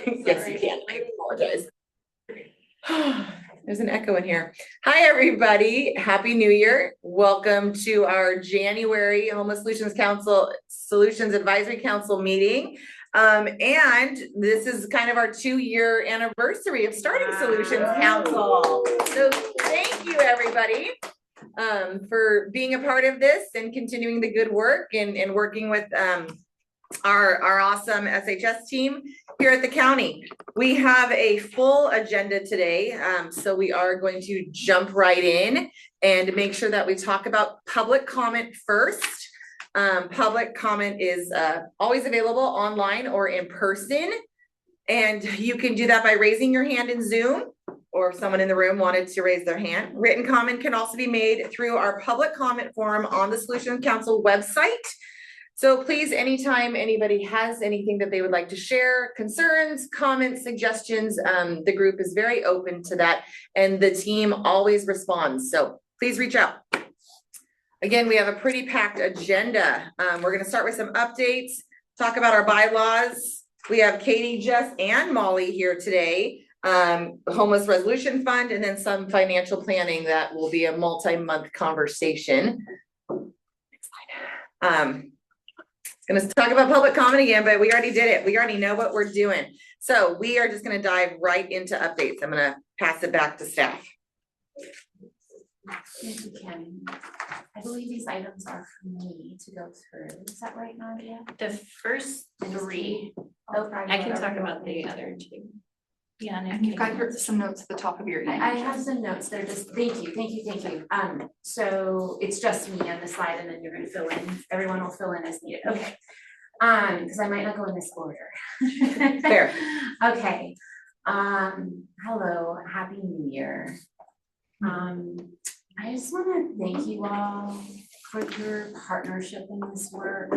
Yes, you can. I apologize. There's an echo in here. Hi, everybody. Happy New Year. Welcome to our January Homeless Solutions Advisory Council meeting. And this is kind of our 2-year anniversary of starting Solutions Council. So thank you, everybody, for being a part of this and continuing the good work and working with our awesome SHS team here at the county. We have a full agenda today, so we are going to jump right in and make sure that we talk about public comment first. Public comment is always available online or in person, and you can do that by raising your hand in Zoom, or if someone in the room wanted to raise their hand. Written comment can also be made through our public comment form on the Solutions Council website. So please, anytime anybody has anything that they would like to share, concerns, comments, suggestions, the group is very open to that, and the team always responds. So please reach out. Again, we have a pretty packed agenda. We're going to start with some updates, talk about our bylaws. We have Katie, Jess, and Molly here today. Homeless Resolution Fund, and then some financial planning that will be a multi-month conversation. Next slide. Going to talk about public comment again, but we already did it. We already know what we're doing. So we are just going to dive right into updates. I'm going to pass it back to staff. Thank you, Kim. I believe these items are for me to go through. Is that right, Nadia? The first 3. Oh, I can talk about the other 2. Yeah, and you've got some notes at the top of your email. I have some notes. They're just thank you. So it's just me on the slide, and then you're going to fill in. Everyone will fill in as needed. Okay. Because I might not go in this order. Fair. Okay. Hello. Happy New Year. I just want to thank you all for your partnership in this work.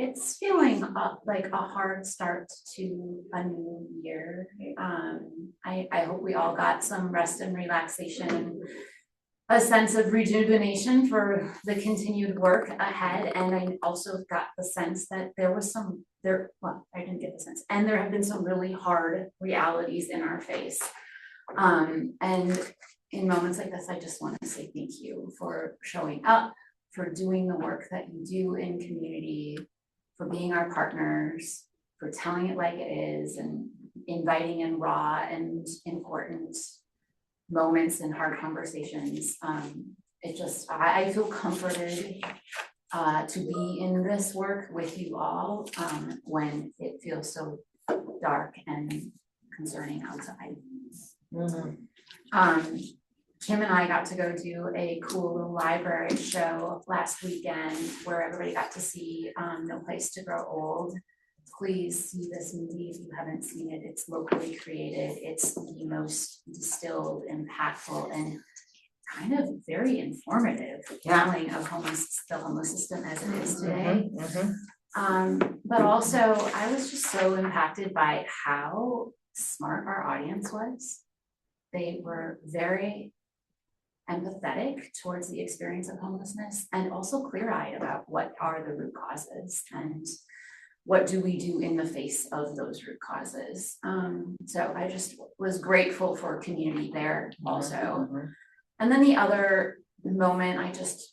It's feeling like a hard start to a new year. I hope we all got some rest and relaxation, a sense of rejuvenation for the continued work ahead. And I also got the sense that there didn't get the sense, and there have been some really hard realities in our face. And in moments like this, I just want to say thank you for showing up, for doing the work that you do in community, for being our partners, for telling it like it is, and inviting in raw and important moments and hard conversations. I feel comforted to be in this work with you all when it feels so dark and concerning outside. Kim and I got to go do a cool little library show last weekend where everybody got to see No Place to Grow Old. Please see this movie if you haven't seen it. It's locally created. It's the most distilled, impactful, and kind of very informative telling of the homeless system as it is today. But also, I was just so impacted by how smart our audience was. They were very empathetic towards the experience of homelessness, and also clear-eyed about what are the root causes and what do we do in the face of those root causes. So I just was grateful for community there also. And then the other moment I just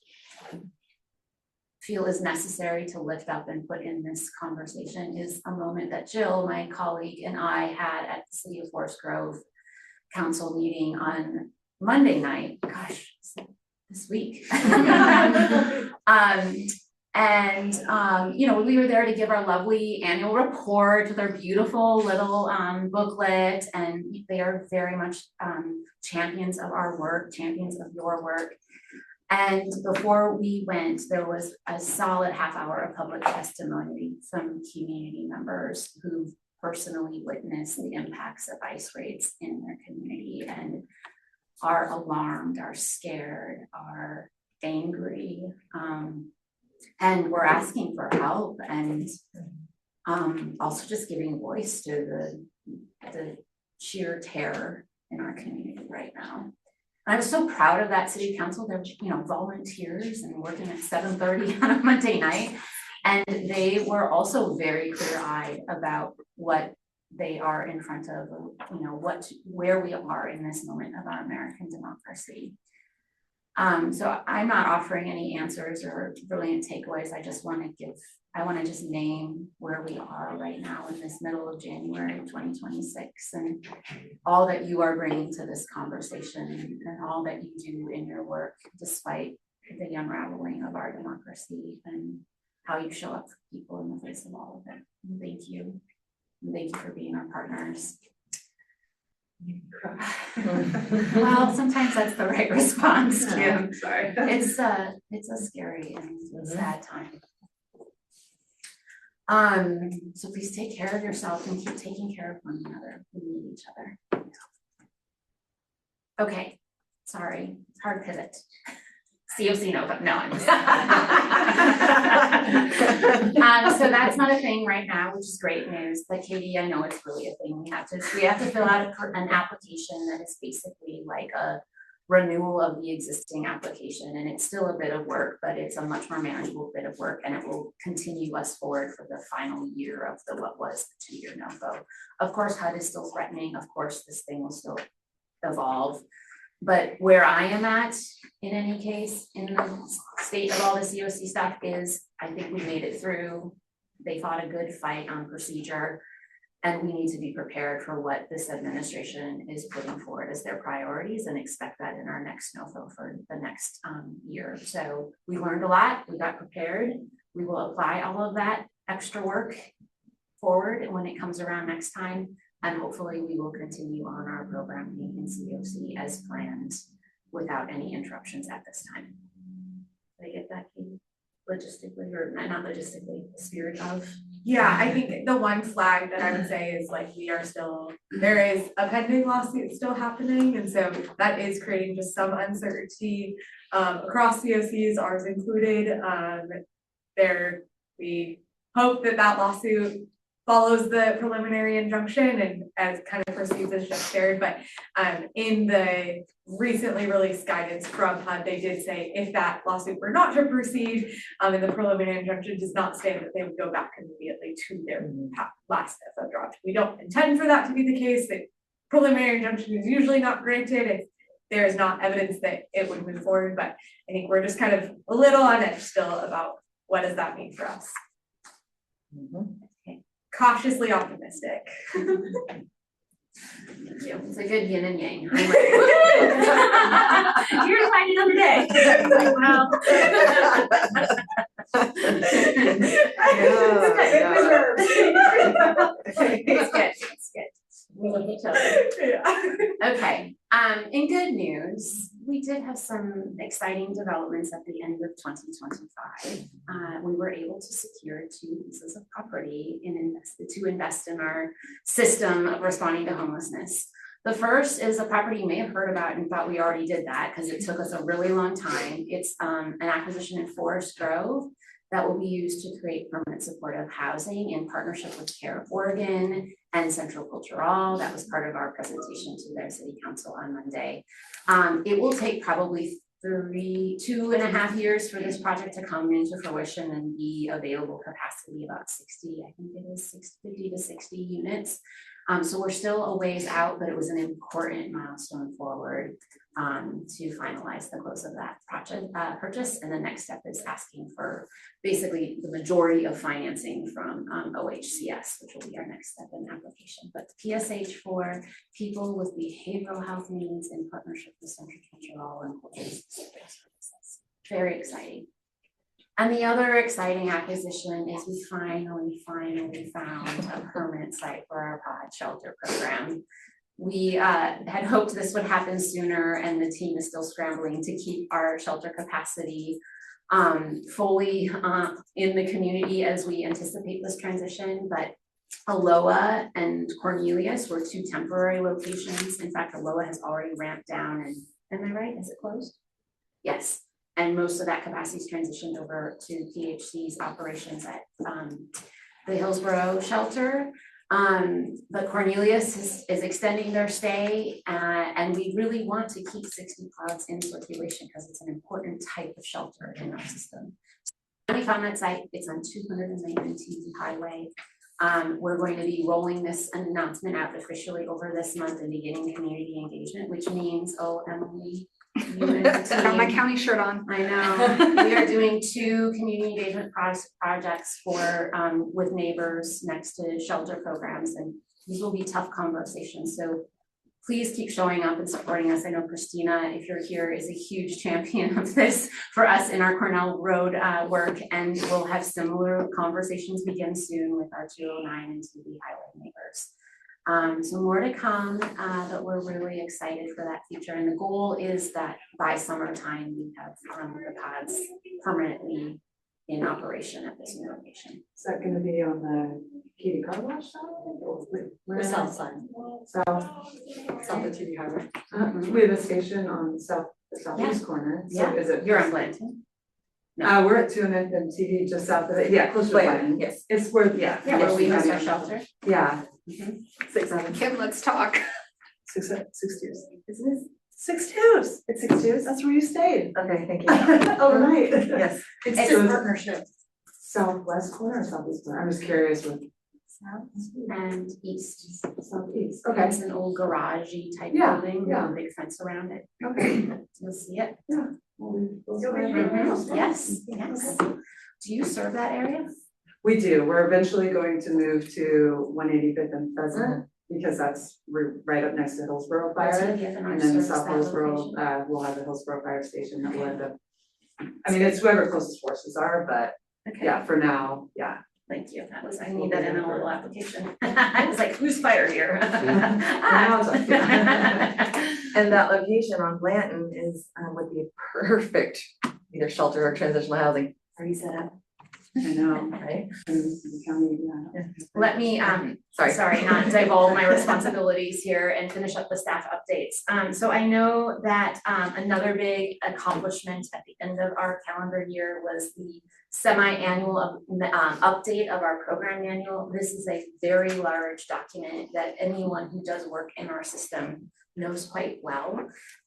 feel is necessary to lift up and put in this conversation is a moment that Jill, my colleague, and I had at the City of Forest Grove Council meeting on Monday night, this week. We were there to give our lovely annual report with our beautiful little booklet, and they are very much champions of our work, champions of your work. And before we went, there was a solid half-hour of public testimony from community members who've personally witnessed the impacts of ICE raids in their community and are alarmed, are scared, are angry, and we're asking for help, and also just giving voice to the sheer terror in our community right now. And I was so proud of that city council. There were, volunteers and working at 7:30 on a Monday night, and they were also very clear-eyed about what they are in front of, you know, where we are in this moment of our American democracy. So I'm not offering any answers or brilliant takeaways. I want to just name where we are right now in this middle of January 2026 and all that you are bringing to this conversation and all that you do in your work, despite the unraveling of our democracy and how you show up for people in the face of all of it. And thank you. And thank you for being our partners. Well, sometimes that's the right response, Kim. Sorry. It's a scary and sad time. So please take care of yourself and keep taking care of one another. We need each other. Okay, sorry, hard pivot. COC no, but no, I'm just. So that's not a thing right now, which is great news. But Katie, I know it's really a thing. We have to fill out an application that is basically like a renewal of the existing application, and it's still a bit of work, but it's a much more manageable bit of work, and it will continue us forward for the final year of what was the 2-year no-go. Of course, HUD is still threatening. Of course, this thing will still evolve. But where I am at, in any case, in the state of all the COC stuff is, I think we made it through. They fought a good fight on procedure, and we need to be prepared for what this administration is putting forward as their priorities and expect that in our next NOFO for the next year. So we learned a lot, we got prepared. We will apply all of that extra work forward when it comes around next time. And hopefully we will continue on our programming in COC as planned without any interruptions at this time. Did I get that, Katie? Logistically, or not logistically, the spirit of? Yeah, I think the one flag that I would say is like there is a pending lawsuit still happening, and so that is creating just some uncertainty across COCs, ours included. We hope that lawsuit follows the preliminary injunction and as kind of proceeds as just shared, but in the recently released guidance from HUD, they did say if that lawsuit were not to proceed, and the preliminary injunction does not stand, that they would go back immediately to their last FO draft. We don't intend for that to be the case. The preliminary injunction is usually not granted if there is not evidence that it would move forward, but I think we're just kind of a little on edge still about what does that mean for us. Cautiously optimistic. It's a good yin and yang. You're to find another day. Well. It's good. It's good. We love each other. Yeah. Okay. In good news, we did have some exciting developments at the end of 2025. We were able to secure 2 pieces of property to invest in our system of responding to homelessness. The first is a property you may have heard about and thought we already did that because it took us a really long time. It's an acquisition in Forest Grove that will be used to create permanent supportive housing in partnership with Care of Oregon and Central Cultural. That was part of our presentation to their city council on Monday. It will take probably 2.5 years for this project to come into fruition and be available capacity about 60, I think it is 50 to 60 units. So we're still a ways out, but it was an important milestone forward to finalize the close of that project purchase. And the next step is asking for basically the majority of financing from OHCS, which will be our next step in the application. But PSH for people with behavioral health needs in partnership with Central Cultural and Cultural Services. Very exciting. And the other exciting acquisition is we finally found a permanent site for our pod shelter program. We had hoped this would happen sooner, and the team is still scrambling to keep our shelter capacity fully in the community as we anticipate this transition. But Aloha and Cornelius were 2 temporary locations. In fact, Aloha has already ramped down, and am I right? Is it closed? Yes. And most of that capacity is transitioned over to PHC's operations at the Hillsborough shelter. But Cornelius is extending their stay, and we really want to keep 60 pods in circulation because it's an important type of shelter in our system. We found that site. It's on 219 TV Highway. We're going to be rolling this announcement out officially over this month and beginning community engagement, which means, oh, Emily, you and the Got my team. county shirt on. I know, we are doing 2 community engagement projects for, with neighbors next to shelter programs, and these will be tough conversations, so please keep showing up and supporting us. I know Christina, if you're here, is a huge champion of this for us in our Cornell Road work, and we'll have similar conversations begin soon with our 209 and 2B highway neighbors. So more to come, but we're really excited for that future. And the goal is that by summertime, we have the pods permanently in operation at this new location. Is that gonna be on the Katie Car Wash side? The south side. South of TV Highway. We have a station on the southeast corner, so Yeah. is it? You're on Blanton? We're at 209th and TV, just south of it, yeah, close to Blanton. Yes. It's where, yeah. Yeah, where we yes, host our shelter. Yeah. Mhm. 6, 7. Kim, let's talk. 6 twos. Isn't it? 6 twos. It's 6 twos. That's where you stayed. Okay, thank you. Overnight. Yes. It's so a partnership. Southwest corner or southeast corner? I'm just curious with South and east. southeast. Okay. It's an old garagey type Yeah, building with yeah. a big fence around it. Okay. You'll see it. Well, we'll go right Mhm. there. Yes, yes. Do you serve that area? We do. We're eventually going to move to 185th and Pheasant because that's right up next to Hillsborough Fire. TDF and our And then serves South that Hillsborough, location. we'll have the Hillsborough Fire Station that will end up. I mean, it's whoever closest forces are, but Okay, yeah, for now, yeah. thank you. That was, I need that in a little application. I was like, who's fired here? Now it's like, And that location on Blanton is, would be perfect, either shelter or transitional housing. Are you set up? I know. Right? And the county, yeah. Let me, Sorry. not divulge my responsibilities here and finish up the staff updates. So I know that another big accomplishment at the end of our calendar year was the semi-annual update of our program manual. This is a very large document that anyone who does work in our system knows quite well.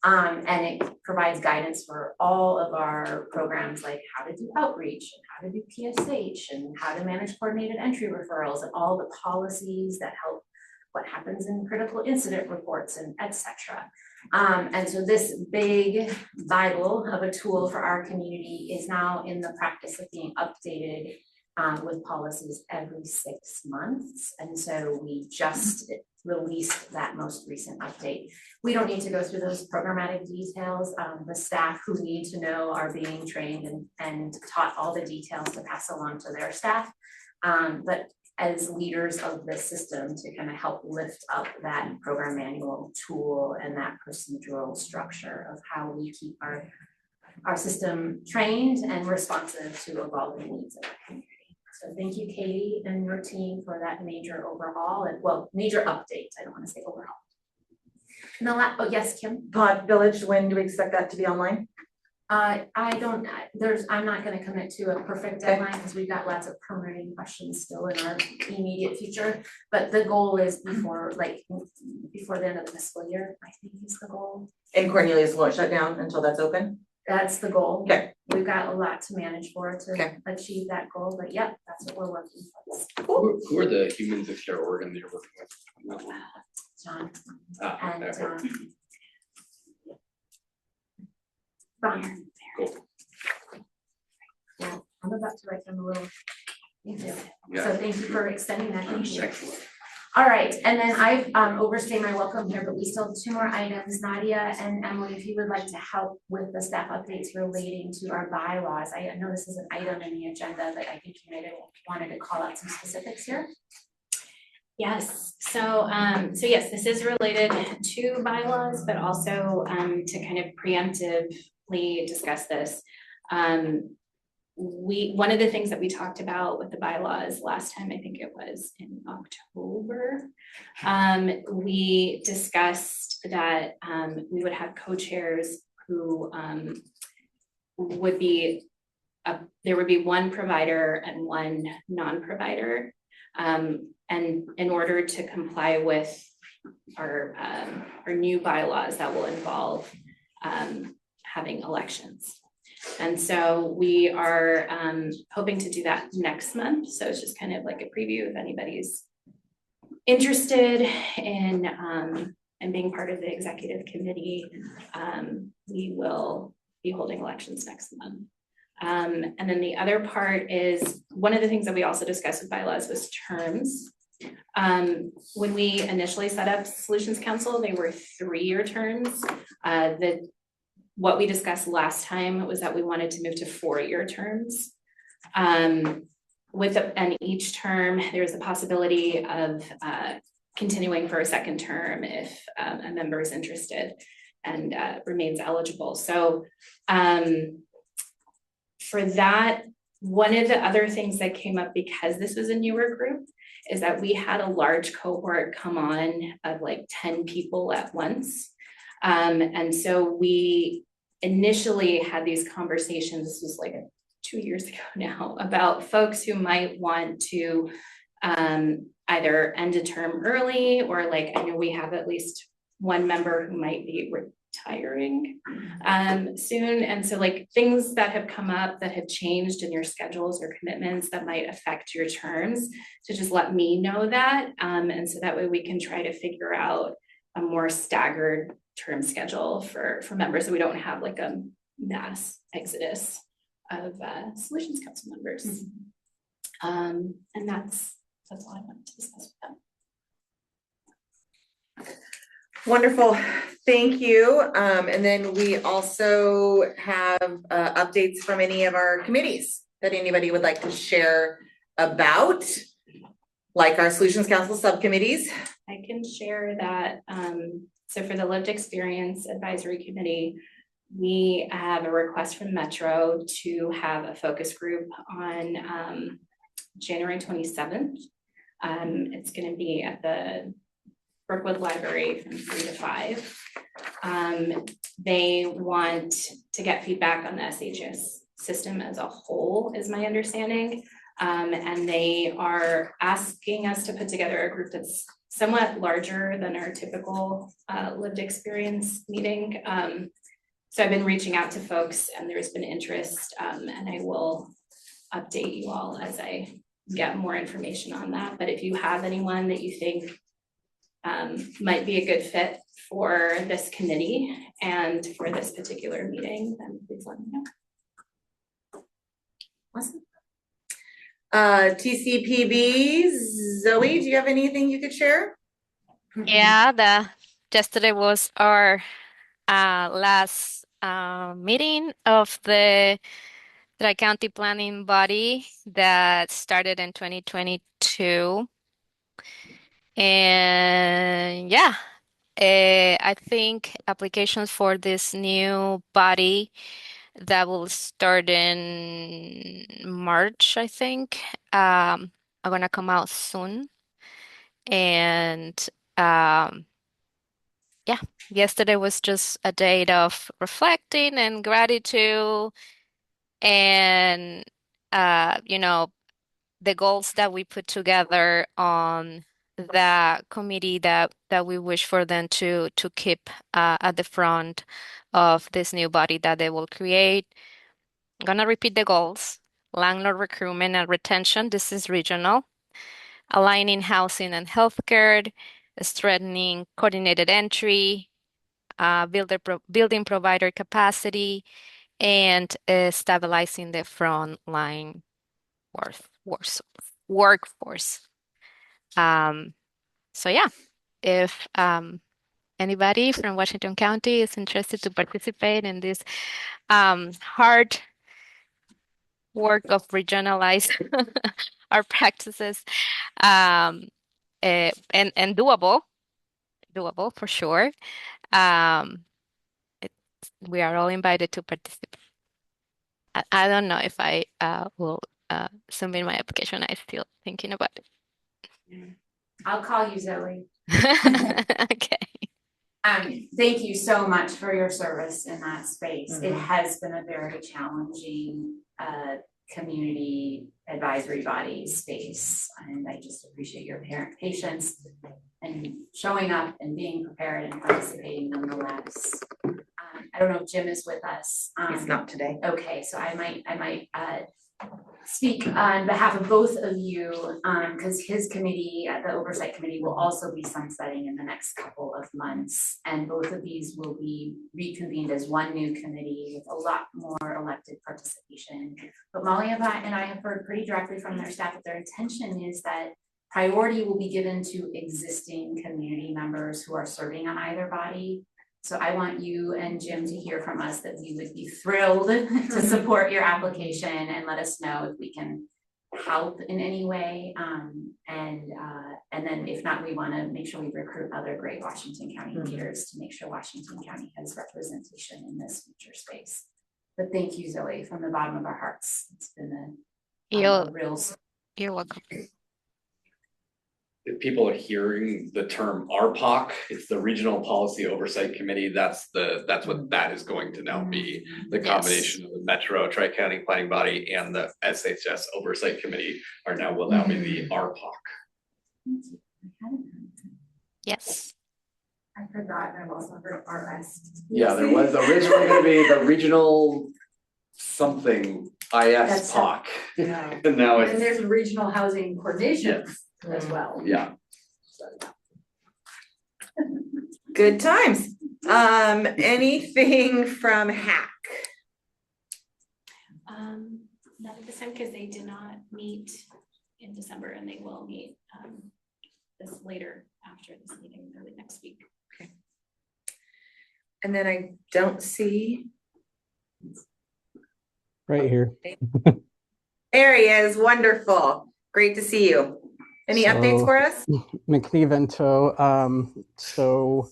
And it provides guidance for all of our programs, like how to do outreach and how to do PSH and how to manage coordinated entry referrals and all the policies that help what happens in critical incident reports and et cetera. And so this big Bible of a tool for our community is now in the practice of being updated with policies every 6 months. And so we just released that most recent update. We don't need to go through those programmatic details. The staff who need to know are being trained and taught all the details to pass along to their staff. But as leaders of the system to kind of help lift up that program manual tool and that procedural structure of how we keep our system trained and responsive to evolving needs of our community. So thank you, Katie, and your team for that major overhaul and, well, major update. I don't want to say overhaul. And oh yes, Kim. Pod Village, when do we expect that to be online? I'm not gonna commit to a perfect deadline because we've got lots of permitting questions still in our immediate future. But the goal is before the end of the fiscal year, I think is the goal. And Cornelius won't shut down until that's open? That's the goal. Okay. We've got a lot to manage for to Okay. achieve that goal, but yep, that's what we're working towards. Who are the humans of care organ that you're working with? John Ah, and okay. Ron. Cool. Yeah, I'm about to write them a little. Thank you. Yeah. So thank you for extending that. Thank you. Excellent. All right, and then I've overstayed my welcome here, but we still have 2 more items. Nadia and Emily, if you would like to help with the staff updates relating to our bylaws. I know this is an item in the agenda, but I think you might have wanted to call out some specifics here. Yes, so yes, this is related to bylaws, but also to kind of preemptively discuss this. One of the things that we talked about with the bylaws last time, I think it was in October, we discussed that we would have co-chairs who would be, there would be one provider and one non-provider. And in order to comply with our new bylaws that will involve having elections. And so we are hoping to do that next month. So it's just kind of like a preview if anybody's interested in being part of the executive committee. We will be holding elections next month. And then the other part is, one of the things that we also discussed with bylaws was terms. When we initially set up Solutions Council, they were 3-year terms. What we discussed last time was that we wanted to move to 4-year terms. And each term, there's the possibility of continuing for a second term if a member is interested and remains eligible. So for that, one of the other things that came up because this was a newer group is that we had a large cohort come on of like 10 people at once. And so we initially had these conversations, this was like 2 years ago now, about folks who might want to either end a term early, or like, I know we have at least one member who might be retiring soon. And so like things that have come up that have changed in your schedules or commitments that might affect your terms, to just let me know that. And so that way we can try to figure out a more staggered term schedule for members, so we don't have like a mass exodus of Solutions Council members. And that's all I wanted to discuss with them. Wonderful, thank you. And then we also have updates from any of our committees that anybody would like to share about, like our Solutions Council subcommittees. I can share that. So for the Lived Experience Advisory Committee, we have a request from Metro to have a focus group on January 27th. It's going to be at the Brookwood Library from 3 to 5. They want to get feedback on the SHS system as a whole, is my understanding. And they are asking us to put together a group that's somewhat larger than our typical lived experience meeting. So I've been reaching out to folks and there's been interest, and I will update you all as I get more information on that. But if you have anyone that you think might be a good fit for this committee and for this particular meeting, then please let me know. Awesome. TCPB, Zoe, do you have anything you could share? Yeah, yesterday was our last meeting of the Tri-County Planning Body that started in 2022. And yeah, I think applications for this new body that will start in March, I think, are gonna come out soon. And yeah, yesterday was just a day of reflecting and gratitude and the goals that we put together on the committee that we wish for them to keep at the front of this new body that they will create. I'm gonna repeat the goals: landlord recruitment and retention. This is regional. Aligning housing and healthcare, strengthening coordinated entry, building provider capacity, and stabilizing the frontline workforce. So yeah, if anybody from Washington County is interested to participate in this hard work of regionalize our practices, and doable for sure. We are all invited to participate. I don't know if I will submit my application. I'm still thinking about it. I'll call you, Zoe. Okay. Thank you so much for your service in that space. It has been a very challenging community advisory body space, and I just appreciate your patience and showing up and being prepared and participating nonetheless. I don't know if Jim is with us. It's not today. Okay, so I might speak on behalf of both of you, because his committee, the oversight committee, will also be sunsetting in the next couple of months. And both of these will be reconvened as one new committee with a lot more elected participation. But Molly and I have heard pretty directly from their staff that their intention is that priority will be given to existing community members who are serving on either body. So I want you and Jim to hear from us that we would be thrilled to support your application and let us know if we can help in any way. And then if not, we want to make sure we recruit other great Washington County leaders to make sure Washington County has representation in this future space. But thank you, Zoe, from the bottom of our hearts. It's been a real. You're welcome. If people are hearing the term RPOC, it's the Regional Policy Oversight Committee. That's what that is going to now be. The combination of the Metro Tri-County Planning Body and the SHS Oversight Committee will now be the RPOC. Yes. I heard that, and I've also heard RS. Yeah, there was originally going to be the Regional something IS-POC. Yeah. And now And it's, there's regional housing coordination as well. yeah. Good times. Anything from HAC? Not at this time because they did not meet in December, and they will meet this later after this meeting early next week. Okay. And then I don't see. Right here. There he is. Wonderful. Great to see you. Any updates for us? McKinney-Vento. So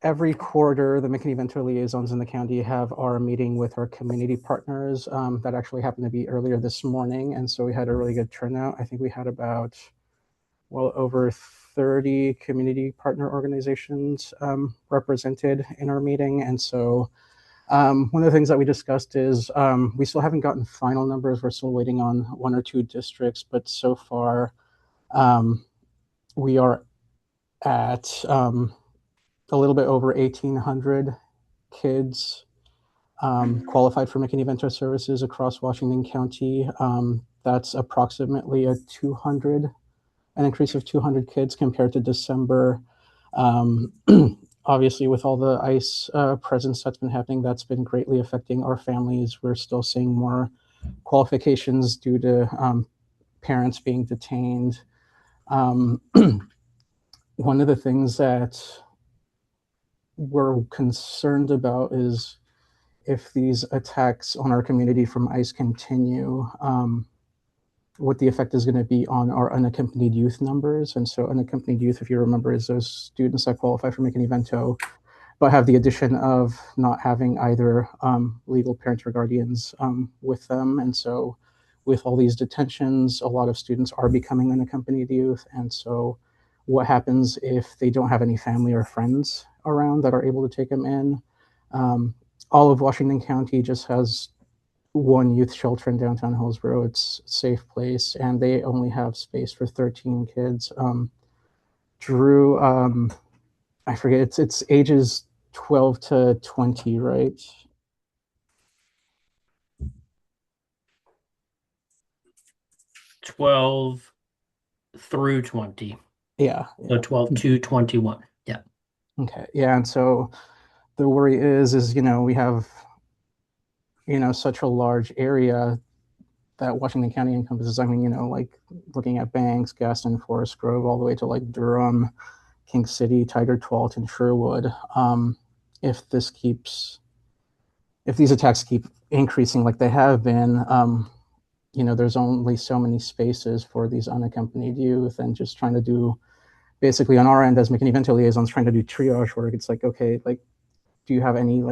every quarter, the McKinney-Vento liaisons in the county have our meeting with our community partners. That actually happened to be earlier this morning. And so we had a really good turnout. I think we had about, well, over 30 community partner organizations represented in our meeting. And so one of the things that we discussed is we still haven't gotten final numbers. We're still waiting on 1 or 2 districts, but so far we are at a little bit over 1,800 kids qualified for McKinney-Vento services across Washington County. That's approximately an increase of 200 kids compared to December. Obviously, with all the ICE presence that's been happening, that's been greatly affecting our families. We're still seeing more qualifications due to parents being detained. One of the things that we're concerned about is if these attacks on our community from ICE continue, what the effect is going to be on our unaccompanied youth numbers. And so unaccompanied youth, if you remember, is those students that qualify for McKinney-Vento, but have the addition of not having either legal parents or guardians with them. And so with all these detentions, a lot of students are becoming unaccompanied youth. And so what happens if they don't have any family or friends around that are able to take them in? All of Washington County just has one youth shelter in downtown Hillsborough. It's a safe place, and they only have space for 13 kids. Drew, I forget, it's ages 12 to 20, right? $12 through 20. Yeah. So 12 to 21. Yeah. Okay. Yeah. And so the worry is, we have, such a large area that Washington County encompasses. I mean, like looking at Banks, Gaston, Forest Grove, all the way to like Durham, King City, Tiger, Tualatin, Sherwood. If these attacks keep increasing like they have been, there's only so many spaces for these unaccompanied youth, and just trying to do, basically on our end as McKinney-Vento liaisons, trying to do triage work. It's like, okay, like, do you have any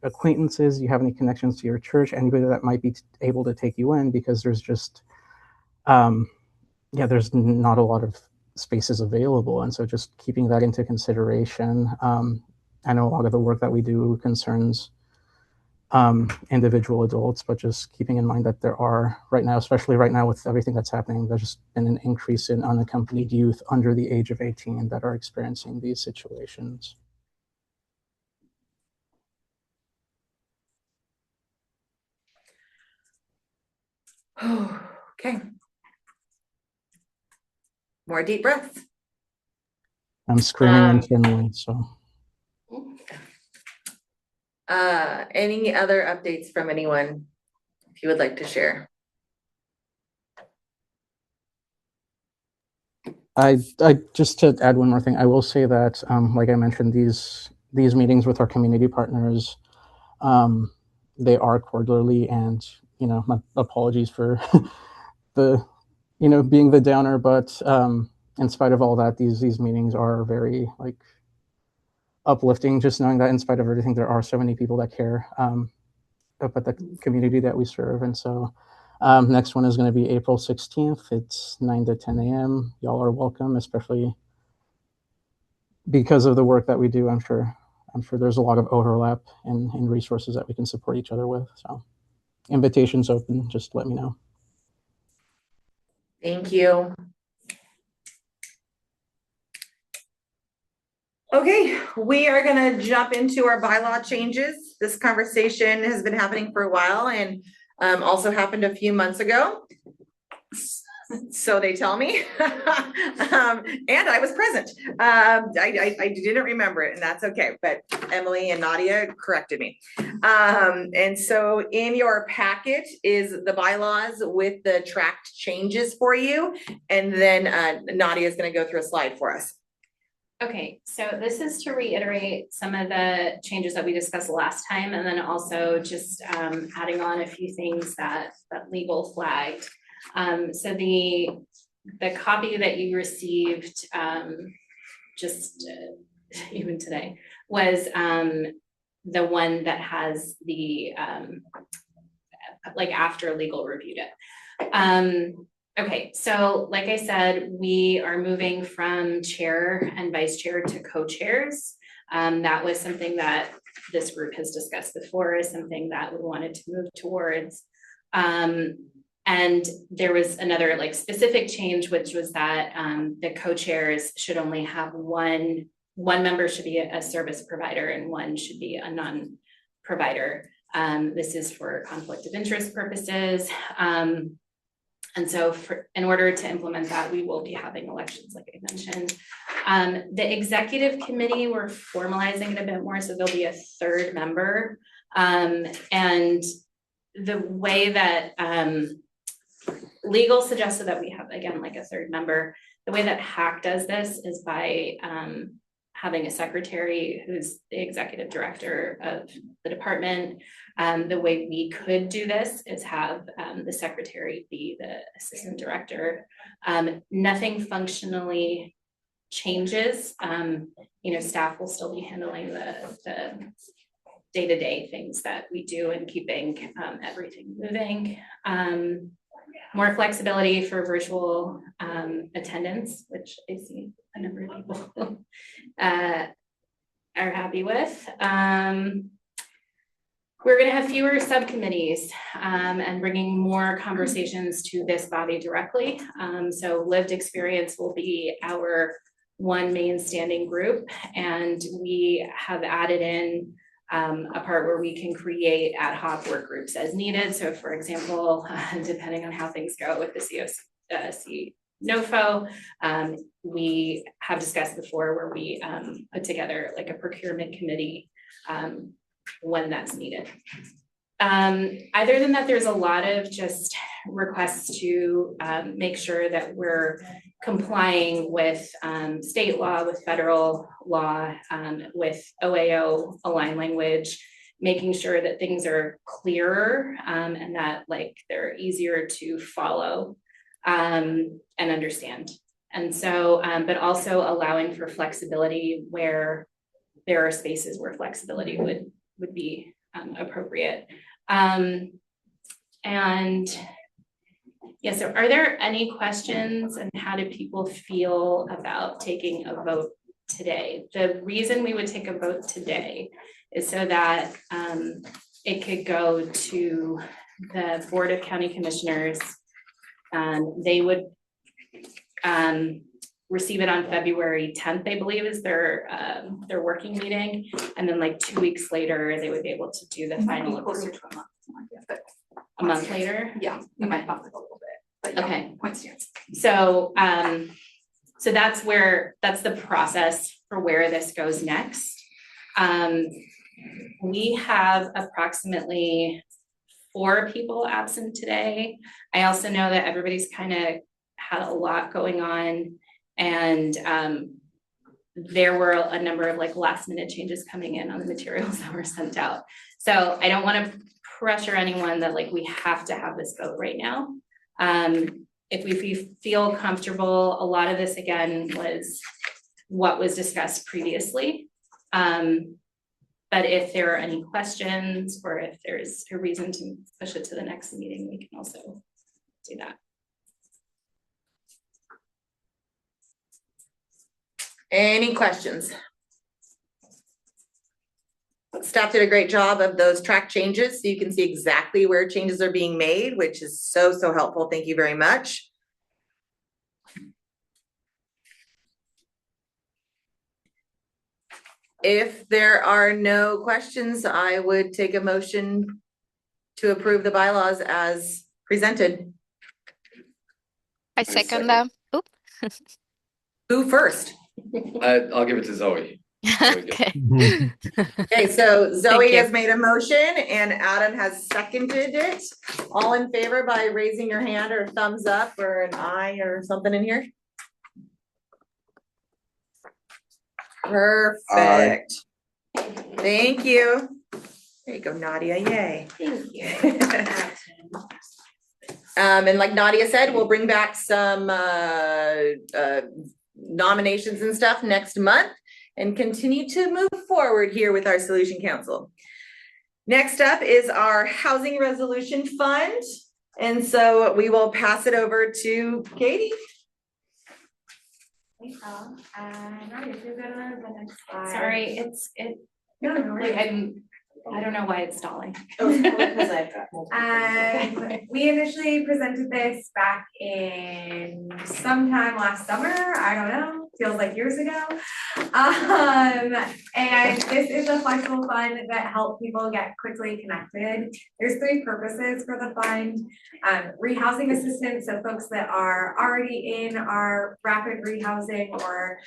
acquaintances? Do you have any connections to your church? Anybody that might be able to take you in? Because there's just, there's not a lot of spaces available. And so just keeping that into consideration. I know a lot of the work that we do concerns individual adults, but just keeping in mind that there are right now, especially right now with everything that's happening, there's just been an increase in unaccompanied youth under the age of 18 that are experiencing these situations. Okay. More deep breaths. I'm screaming internally, so. Any other updates from anyone, if you would like to share? I just to add one more thing, I will say that, like I mentioned, these meetings with our community partners, they are quarterly, and my apologies for the being the downer, but in spite of all that, these meetings are very uplifting. Just knowing that in spite of everything, there are so many people that care about the community that we serve, and so. Next one is going to be April 16th. It's 9 to 10 a.m. Y'all are welcome, especially because of the work that we do. I'm sure there's a lot of overlap in resources that we can support each other with. So invitation's open. Just let me know. Thank you. Okay, we are gonna jump into our bylaw changes. This conversation has been happening for a while and also happened a few months ago. So they tell me, and I was present. I didn't remember it, and that's okay, but Emily and Nadia corrected me. And so in your packet is the bylaws with the tracked changes for you, and then Nadia is gonna go through a slide for us. Okay, so this is to reiterate some of the changes that we discussed last time, and then also just adding on a few things that legal flagged. So the copy that you received just even today was the one that has the after legal reviewed it. Okay, so like I said, we are moving from chair and vice chair to co-chairs. That was something that this group has discussed before, is something that we wanted to move towards. And there was another specific change, which was that the co-chairs should only have one member should be a service provider and one should be a non-provider. This is for conflict of interest purposes. And so in order to implement that, we will be having elections, like I mentioned. The executive committee, we're formalizing it a bit more, so there'll be a third member. And the way that legal suggested that we have, again, a third member, the way that HAC does this is by having a secretary who's the executive director of the department. The way we could do this is have the secretary be the assistant director. Nothing functionally changes. Staff will still be handling the day-to-day things that we do and keeping everything moving. More flexibility for virtual attendance, which I see a number of people are happy with. We're going to have fewer subcommittees and bringing more conversations to this body directly. So lived experience will be our one main standing group, and we have added in a part where we can create ad hoc work groups as needed. So for example, depending on how things go with the COC NOFO, we have discussed before where we put together a procurement committee when that's needed. Other than that, there's a lot of just requests to make sure that we're complying with state law, with federal law, with OAO aligned language, making sure that things are clearer and that they're easier to follow and understand. And so, but also allowing for flexibility where there are spaces where flexibility would be appropriate. And yeah, so are there any questions, and how do people feel about taking a vote today? The reason we would take a vote today is so that it could go to the Board of County Commissioners. They would receive it on February 10th, I believe, is their working meeting. And then 2 weeks later, they would be able to do the final. Closer to a month. a month later? Yeah, we might bump it a little bit, but yeah, Okay. point stands. So, so that's the process for where this goes next. We have approximately 4 people absent today. I also know that everybody's kind of had a lot going on, and there were a number of like last minute changes coming in on the materials that were sent out. So I don't want to pressure anyone that like we have to have this vote right now. If we feel comfortable, a lot of this again was what was discussed previously. But if there are any questions or if there's a reason to push it to the next meeting, we can also do that. Any questions? Staff did a great job of those track changes, so you can see exactly where changes are being made, which is so helpful. Thank you very much. If there are no questions, I would take a motion to approve the bylaws as presented. I second that. Oop. Who first? I'll give it to Zoe. Okay. Okay, so Zoe you. has made a motion and Adam has seconded it. All in favor by raising your hand or thumbs up or an eye or something in here? Perfect. Thank you. There you go, Nadia, yay. Thank you. And like Nadia said, we'll bring back some nominations and stuff next month and continue to move forward here with our Solution Council. Next up is our Housing Resolution Fund. And so we will pass it over to Katie. Thanks, Al. Right, if you go to the next slide. Sorry, No, like I don't know why it's stalling. We initially presented this back in sometime last summer, I don't know, feels like years ago. And this is a flexible fund that helps people get quickly connected. There's 3 purposes for the fund. Rehousing assistance, so folks that are already in our rapid rehousing or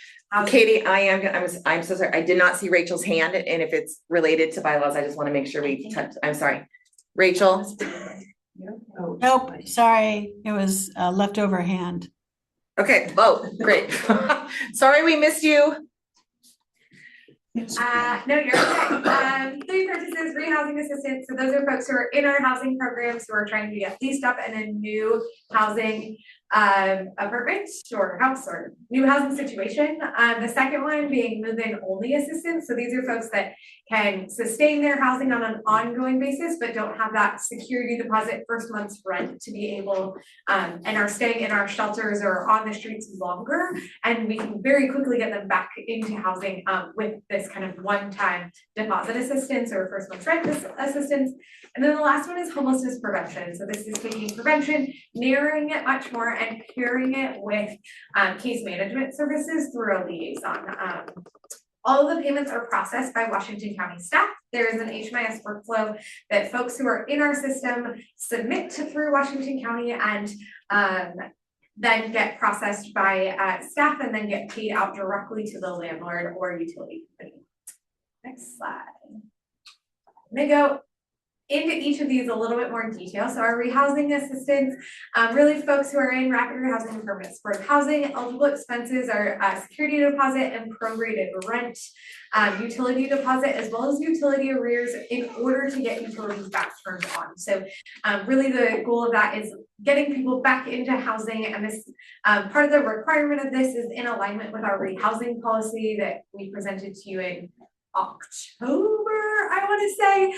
Katie, I'm so sorry. I did not see Rachel's hand, and if it's related to bylaws, I just want to make sure we touch. I'm sorry. Rachel? Nope, sorry, it was a leftover hand. Okay, oh, great. Sorry we missed you. No, you're okay. 3 purchases, rehousing assistance. So those are folks who are in our housing programs who are trying to get leased up in a new housing apartment or house or new housing situation. The second one being move-in only assistance. So these are folks that can sustain their housing on an ongoing basis, but don't have that security deposit first month's rent to be able, and are staying in our shelters or on the streets longer. And we can very quickly get them back into housing with this kind of one-time deposit assistance or first month's rent assistance. And then the last one is homelessness prevention. So this is taking prevention, narrowing it much more, and pairing it with case management services through a liaison. All of the payments are processed by Washington County staff. There is an HMIS workflow that folks who are in our system submit to through Washington County and then get processed by staff and then get paid out directly to the landlord or utility company. Next slide. I'm gonna go into each of these a little bit more detail. So our rehousing assistance, really folks who are in rapid rehousing and permanent supportive housing. Eligible expenses are security deposit and prorated rent, utility deposit, as well as utility arrears in order to get utilities back turned on. So really the goal of that is getting people back into housing, and this part of the requirement of this is in alignment with our rehousing policy that we presented to you in October, I want to say,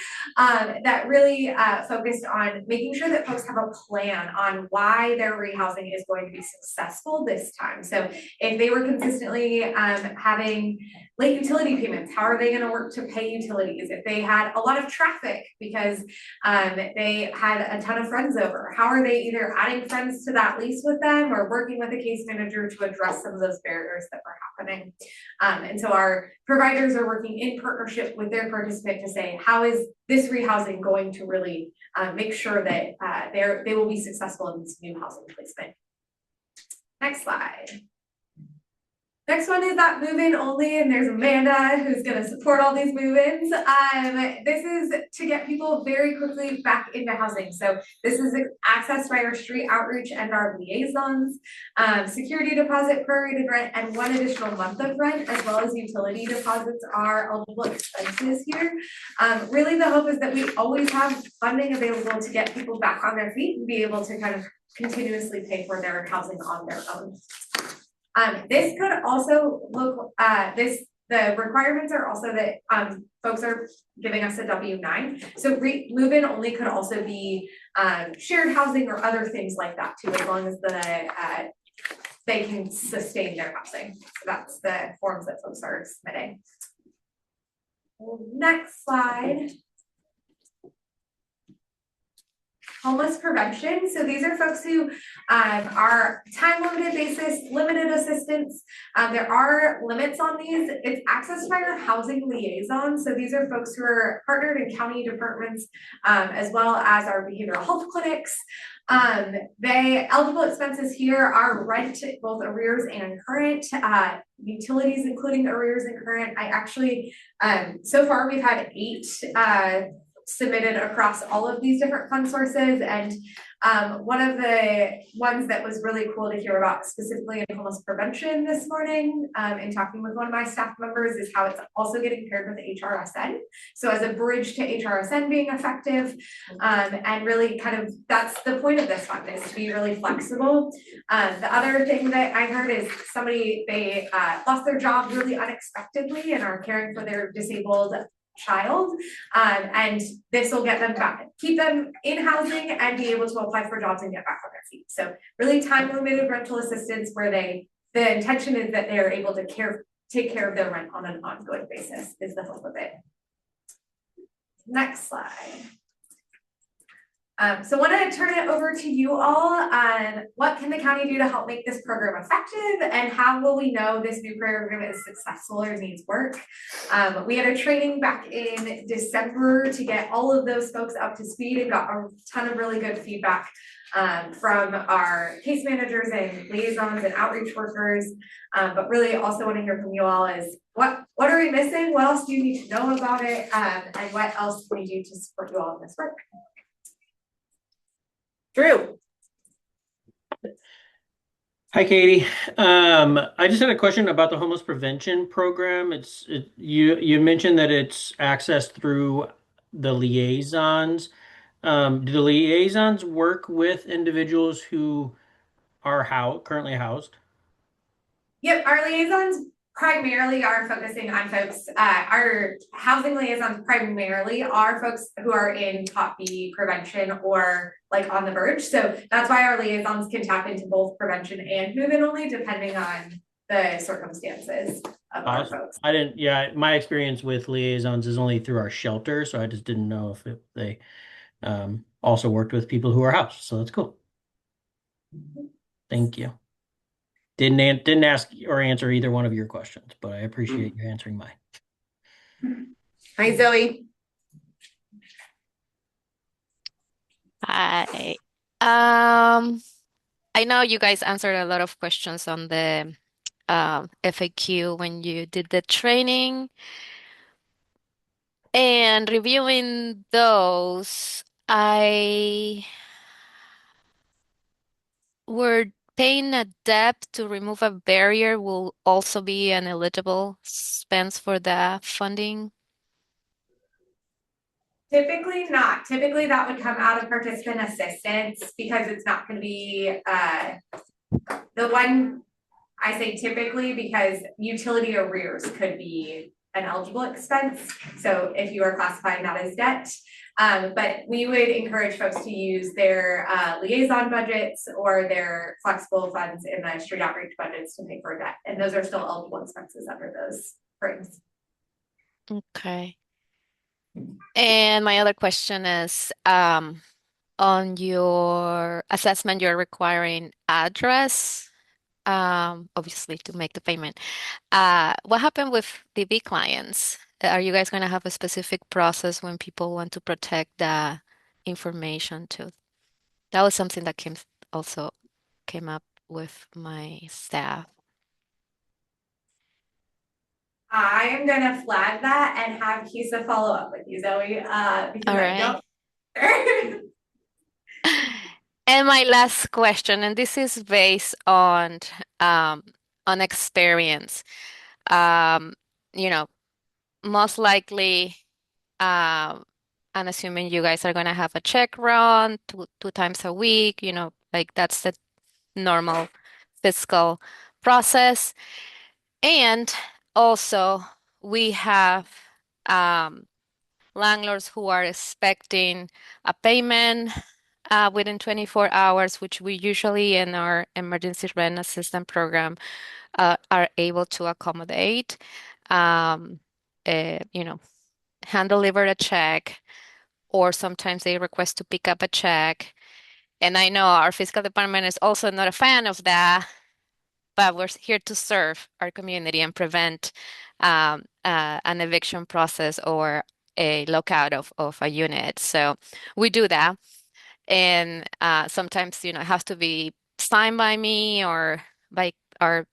that really focused on making sure that folks have a plan on why their rehousing is going to be successful this time. So if they were consistently having late utility payments, how are they gonna work to pay utilities? If they had a lot of traffic because they had a ton of friends over, how are they either adding friends to that lease with them or working with the case manager to address some of those barriers that were happening? And so our providers are working in partnership with their participant to say, how is this rehousing going to really make sure that they will be successful in this new housing placement? Next slide. Next one is that move-in only, and there's Amanda who's going to support all these move-ins. This is to get people very quickly back into housing. So this is accessed by our street outreach and our liaisons, security deposit, prorated rent, and 1 additional month of rent, as well as utility deposits are eligible expenses here. Really the hope is that we always have funding available to get people back on their feet and be able to kind of continuously pay for their housing on their own. This could also look, the requirements are also that folks are giving us a W-9. So move-in only could also be shared housing or other things like that too, as long as they can sustain their housing. So that's the forms that folks are submitting. Next slide. Homeless prevention. So these are folks who are time limited basis, limited assistance. There are limits on these. It's accessed by our housing liaison. So these are folks who are partnered in county departments, as well as our behavioral health clinics. They eligible expenses here are rent, both arrears and current, utilities, including arrears and current. I actually, so far we've had 8 submitted across all of these different fund sources. And one of the ones that was really cool to hear about specifically in homeless prevention this morning, in talking with one of my staff members, is how it's also getting paired with HRSN. So as a bridge to HRSN being effective, and really kind of, that's the point of this fund, is to be really flexible. The other thing that I heard is they lost their job really unexpectedly and are caring for their disabled child, and this will get them back, keep them in housing and be able to apply for jobs and get back on their feet. So really time limited rental assistance where the intention is that they're able to take care of their rent on an ongoing basis is the hope of it. Next slide. So I want to turn it over to you all on what can the county do to help make this program effective, and how will we know this new program is successful or needs work. We had a training back in December to get all of those folks up to speed and got a ton of really good feedback from our case managers and liaisons and outreach workers, but really also want to hear from you all is what are we missing? What else do you need to know about it? And what else can we do to support you all in this work? Drew. Hi, Katie. I just had a question about the homeless prevention program. You mentioned that it's accessed through the liaisons. Do the liaisons work with individuals who are currently housed? Yep, our liaisons primarily are focusing on folks, our housing liaisons primarily are folks who are in top B prevention or like on the verge. So that's why our liaisons can tap into both prevention and move-in only, depending on the circumstances of our folks. My experience with liaisons is only through our shelter, so I just didn't know if they also worked with people who are housed. So that's cool. Thank you. Didn't ask or answer either one of your questions, but I appreciate you answering mine. Hi, Zoe. Hi. I know you guys answered a lot of questions on the FAQ when you did the training. And reviewing those, we're paying a debt to remove a barrier will also be an eligible expense for the funding. Typically not. Typically that would come out of participant assistance because it's not going to be the one. I say typically because utility arrears could be an eligible expense. So if you are classifying that as debt, but we would encourage folks to use their liaison budgets or their flexible funds in the street outreach budgets to pay for debt. And those are still eligible expenses under those brings. Okay. And my other question is, on your assessment, you're requiring address, obviously to make the payment. What happened with DB clients? Are you guys going to have a specific process when people want to protect the information too? That was something that also came up with my staff. I am gonna flag that and have Kisa follow up with you, Zoe, because All I right. don't. And my last question, and this is based on experience. Um, you know, most likely, I'm assuming you guys are gonna have a check run two times a week, like that's the normal fiscal process. And also we have landlords who are expecting a payment within 24 hours, which we usually in our emergency rent assistance program are able to accommodate. Um, hand deliver a check, or sometimes they request to pick up a check. And I know our fiscal department is also not a fan of that, but we're here to serve our community and prevent an eviction process or a lockout of a unit. So we do that. And sometimes, it has to be signed by me or by our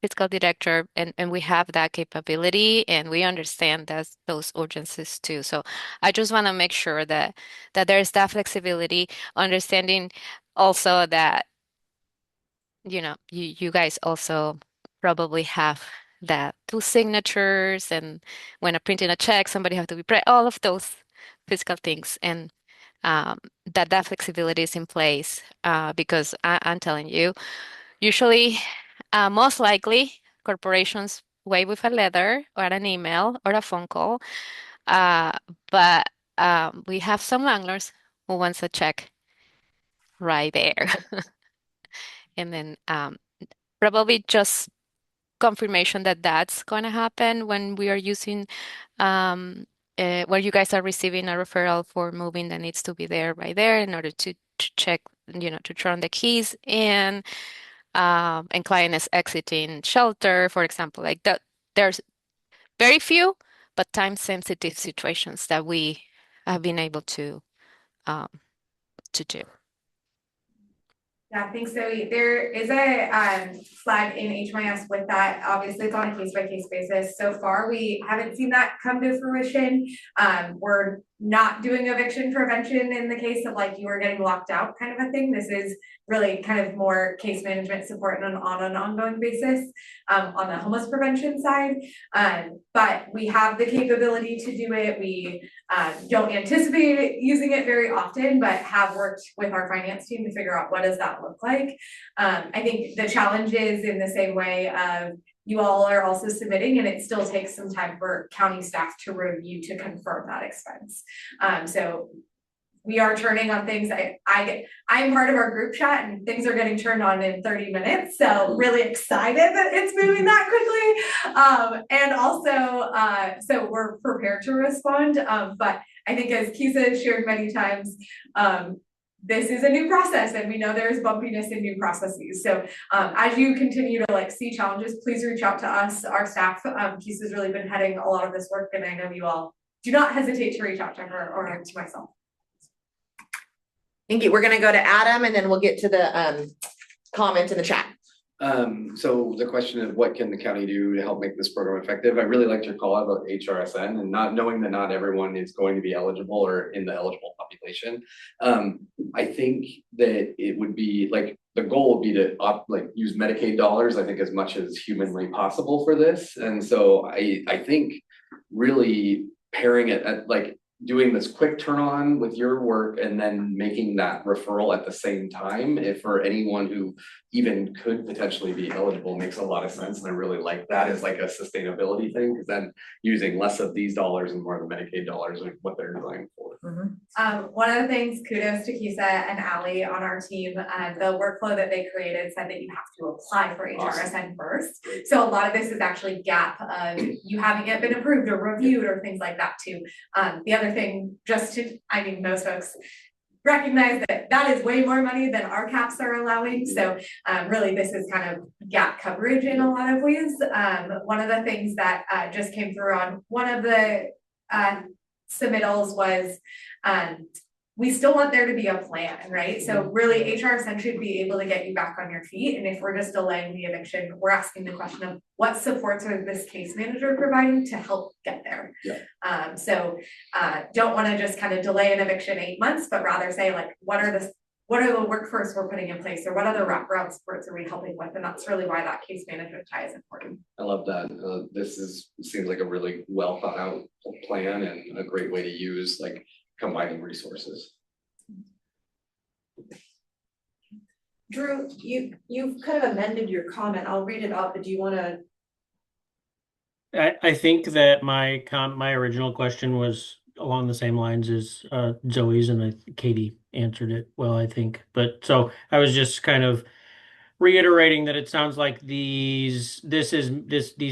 fiscal director, and we have that capability, and we understand those urgencies too. So I just want to make sure that there's that flexibility, understanding also that you guys also probably have that two signatures, and when I'm printing a check, somebody have to be all of those physical things, and that flexibility is in place because I'm telling you, usually, most likely, corporations wait with a letter or an email or a phone call, uh, but we have some landlords who wants a check right there, and then probably just confirmation that that's going to happen when we are using where you guys are receiving a referral for moving that needs to be there right there in order to check, to turn the keys in, and client is exiting shelter, for example, like that. There's very few, but time sensitive situations that we have been able um, to do. Yeah, thanks, Zoe. There is a flag in HMIS with that. Obviously, it's on a case-by-case basis. So far, we haven't seen that come to fruition. We're not doing eviction prevention in the case of like you are getting locked out kind of a thing. This is really kind of more case management support on an ongoing basis on the homeless prevention side. But we have the capability to do it. We don't anticipate using it very often, but have worked with our finance team to figure out what does that look like. I think the challenge is in the same way of you all are also submitting, and it still takes some time for county staff to review to confirm that expense. So we are turning on things. I'm part of our group chat, and things are getting turned on in 30 minutes. So really excited that it's moving that quickly. And also, so we're prepared to respond. But I think as Kisa has shared many times, this is a new process, and we know there's bumpiness in new processes. So as you continue to see challenges, please reach out to us, our staff. Kisa's really been heading a lot of this work, and I know you all do not hesitate to reach out to her or to myself. Thank you. We're gonna go to Adam, and then we'll get to the comment in the chat. So the question is, what can the county do to help make this program effective? I really liked your call out about HRSN and not knowing that not everyone is going to be eligible or in the eligible population. I think that it would be the goal would be to use Medicaid dollars, I think, as much as humanly possible for this. And so I think really pairing it at doing this quick turn on with your work and then making that referral at the same time, if for anyone who even could potentially be eligible, makes a lot of sense. And I really like that as like a sustainability thing, because then using less of these dollars and more of the Medicaid dollars are what they're going for. One of the things, kudos to Kisa and Allie on our team, the workflow that they created said that you have to apply for HRSN first. So a lot of this is actually gap of you haven't yet been approved or reviewed or things like that too. The other thing, most folks recognize that that is way more money than our caps are allowing. So really this is kind of gap coverage in a lot of ways. One of the things that just came through on one of the submittals was we still want there to be a plan, right? So really HRSN should be able to get you back on your feet. And if we're just delaying the eviction, we're asking the question of what supports are this case manager providing to help get there. Yeah. Don't want to just kind of delay an eviction 8 months, but rather say like, what are the workforce we're putting in place, or what other wraparound supports are we helping with? And that's really why that case management tie is important. I love that. Seems like a really well thought out plan and a great way to use like combining resources. Drew, you've kind of amended your comment. I'll read it up, but do you want to? I think that my original question was along the same lines as Zoe's, and Katie answered it well, I think. But so I was just kind of reiterating that it sounds like these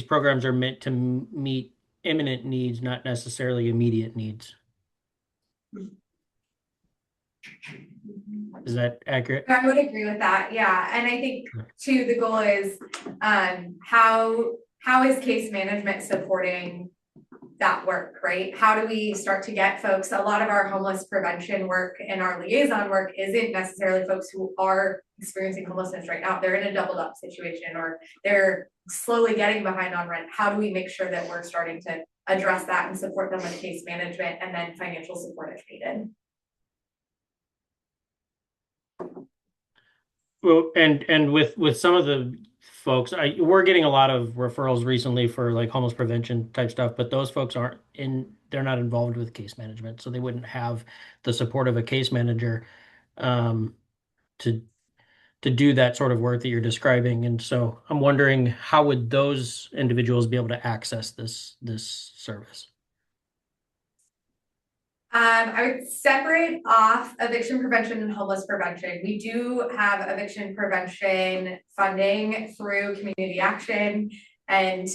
programs are meant to meet imminent needs, not necessarily immediate needs. Is that accurate? I would agree with that. Yeah. And I think too, the goal is how is case management supporting that work, right? How do we start to get folks? A lot of our homeless prevention work and our liaison work isn't necessarily folks who are experiencing homelessness right now. They're in a doubled up situation, or they're slowly getting behind on rent. How do we make sure that we're starting to address that and support them with case management and then financial support if needed? Well, and with some of the folks, we're getting a lot of referrals recently for like homeless prevention type stuff, but those folks they're not involved with case management, so they wouldn't have the support of a case manager to do that sort of work that you're describing. And so I'm wondering, how would those individuals be able to access this service? I would separate off eviction prevention and homeless prevention. We do have eviction prevention funding through community action and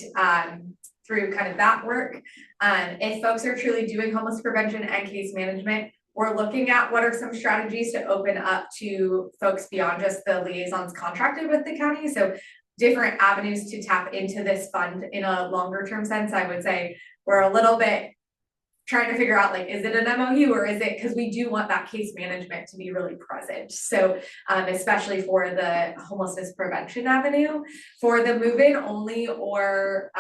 through kind of that work. If folks are truly doing homeless prevention and case management, we're looking at what are some strategies to open up to folks beyond just the liaisons contracted with the county. So different avenues to tap into this fund in a longer term sense. I would say we're a little bit trying to figure out, like, is it an MOU or is it, because we do want that case management to be really present. So especially for the homelessness prevention avenue, for the move-in only or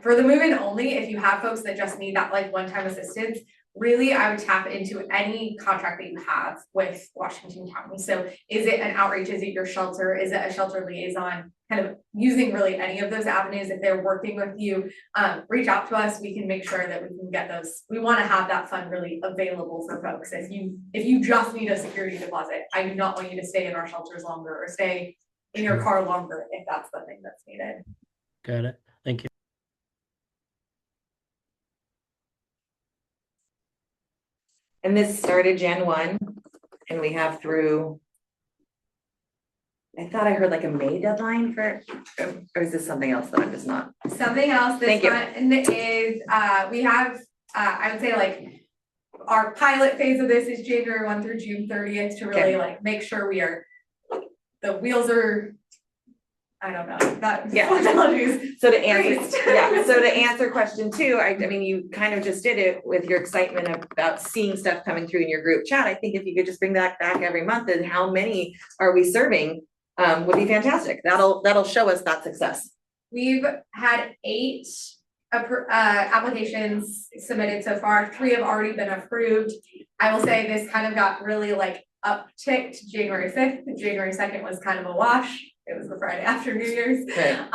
for the move-in only, if you have folks that just need that like one-time assistance, really I would tap into any contract that you have with Washington County. So is it an outreach? Is it your shelter? Is it a shelter liaison? Kind of using really any of those avenues. If they're working with you, reach out to us. We can make sure that we can get those. We want to have that fund really available for folks. If you just need a security deposit, I do not want you to stay in our shelters longer or stay in your car longer if that's the thing that's needed. Got it. Thank you. And this started Jan 1, and we have through, I thought I heard like a May deadline for, or is this something else that I'm just not? Something else this one is, we have, I would say like our pilot phase of this is January 1 through June 30th to really like make sure the wheels are, I don't know, that apologies. So to answer question 2, I mean, you kind of just did it with your excitement about seeing stuff coming through in your group chat. I think if you could just bring that back every month and how many are we serving would be fantastic. That'll show us that success. We've had 8 applications submitted so far. 3 have already been approved. I will say this kind of got really like upticked January 5th. January 2nd was kind of a wash. it was the Friday after New Year's. Right.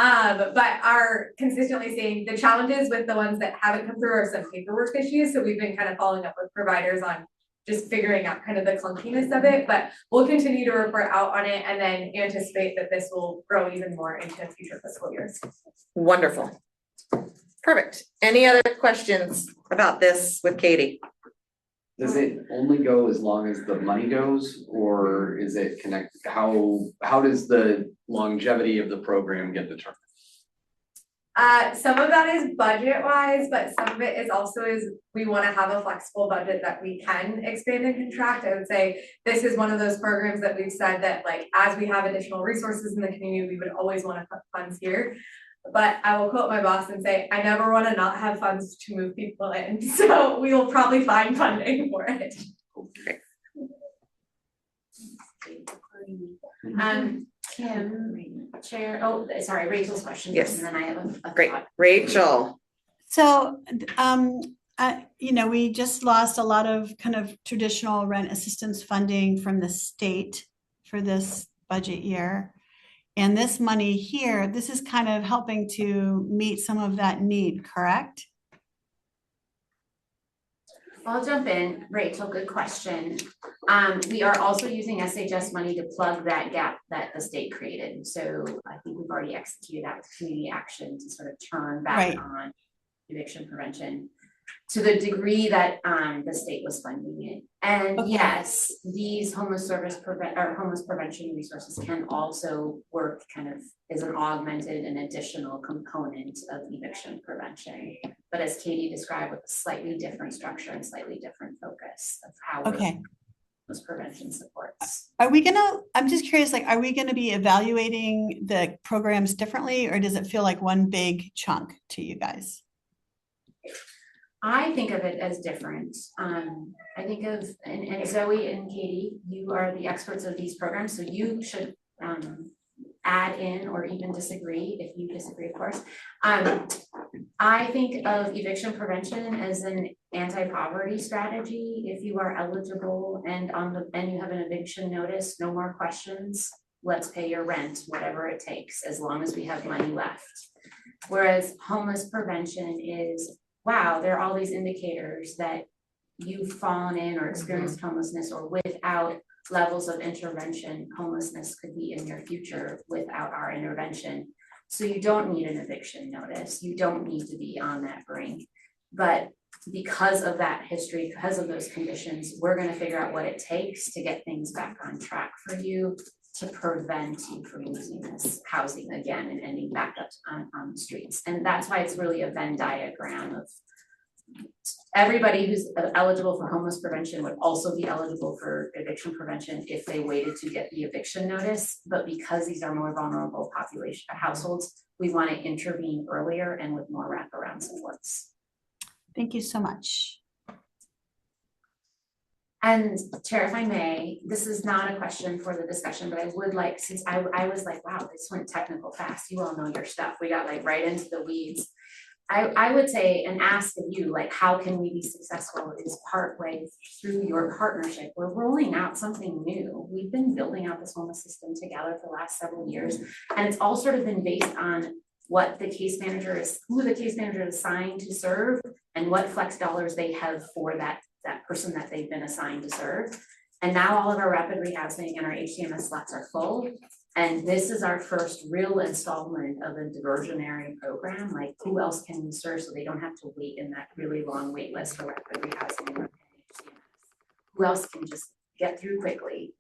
But are consistently seeing the challenges with the ones that haven't come through are some paperwork issues. So we've been kind of following up with providers on just figuring out kind of the clunkiness of it, but we'll continue to report out on it and then anticipate that this will grow even more into future fiscal years. Wonderful. Perfect. Any other questions about this with Katie? Does it only go as long as the money goes, or is it connected? How does the longevity of the program get determined? Some of that is budget wise, but some of it is also we want to have a flexible budget that we can expand and contract. I would say this is one of those programs that we've said that like, as we have additional resources in the community, we would always want to put funds here. But I will quote my boss and say, I never want to not have funds to move people in. So we will probably find funding for it. Kim, Chair, sorry, Rachel's question. Yes. And then I have a Great. thought. Rachel. So, we just lost a lot of kind of traditional rent assistance funding from the state for this budget year. And this money here, this is kind of helping to meet some of that need, correct? I'll jump in. Rachel, good question. We are also using SHS money to plug that gap that the state created. So I think we've already executed that with community action to sort of turn back on eviction prevention to the degree that the state was funding it. And yes, these homeless prevention resources can also work kind of as an augmented and additional component of eviction prevention. But as Katie described, with a slightly different structure and slightly different focus of how homeless prevention supports. I'm just curious, like, are we gonna be evaluating the programs differently, or does it feel like one big chunk to you guys? I think of it as different. I think of, and Zoe and Katie, you are the experts of these programs, so you should add in or even disagree, if you disagree, of course. I think of eviction prevention as an anti-poverty strategy. If you are eligible and you have an eviction notice, no more questions, let's pay your rent, whatever it takes, as long as we have money left. Whereas homeless prevention is, wow, there are all these indicators that you've fallen in or experienced homelessness, or without levels of intervention, homelessness could be in your future without our intervention. So you don't need an eviction notice. You don't need to be on that brink. But because of that history, because of those conditions, we're going to figure out what it takes to get things back on track for you, to prevent you from losing this housing again and ending back up on the streets. And that's why it's really a Venn diagram of everybody who's eligible for homeless prevention would also be eligible for eviction prevention if they waited to get the eviction notice. But because these are more vulnerable population households, we want to intervene earlier and with more wraparound supports. Thank you so much. And Chair, if I may, this is not a question for the discussion, but I would like, since I was like, wow, this went technical fast. You all know your stuff. We got like right into the weeds. I would say and ask of you, like, how can we be successful is partway through your partnership. We're rolling out something new. We've been building out this homeless system together for the last several years. And it's all sort of been based on what the case manager is, who the case manager is assigned to serve, and what flex dollars they have for that person that they've been assigned to serve. And now all of our rapid rehousing and our HCMS slots are full. And this is our first real installment of a diversionary program. Like, who else can we serve so they don't have to wait in that really long wait list for rapid rehousing and HCMS? Who else can just get through quickly?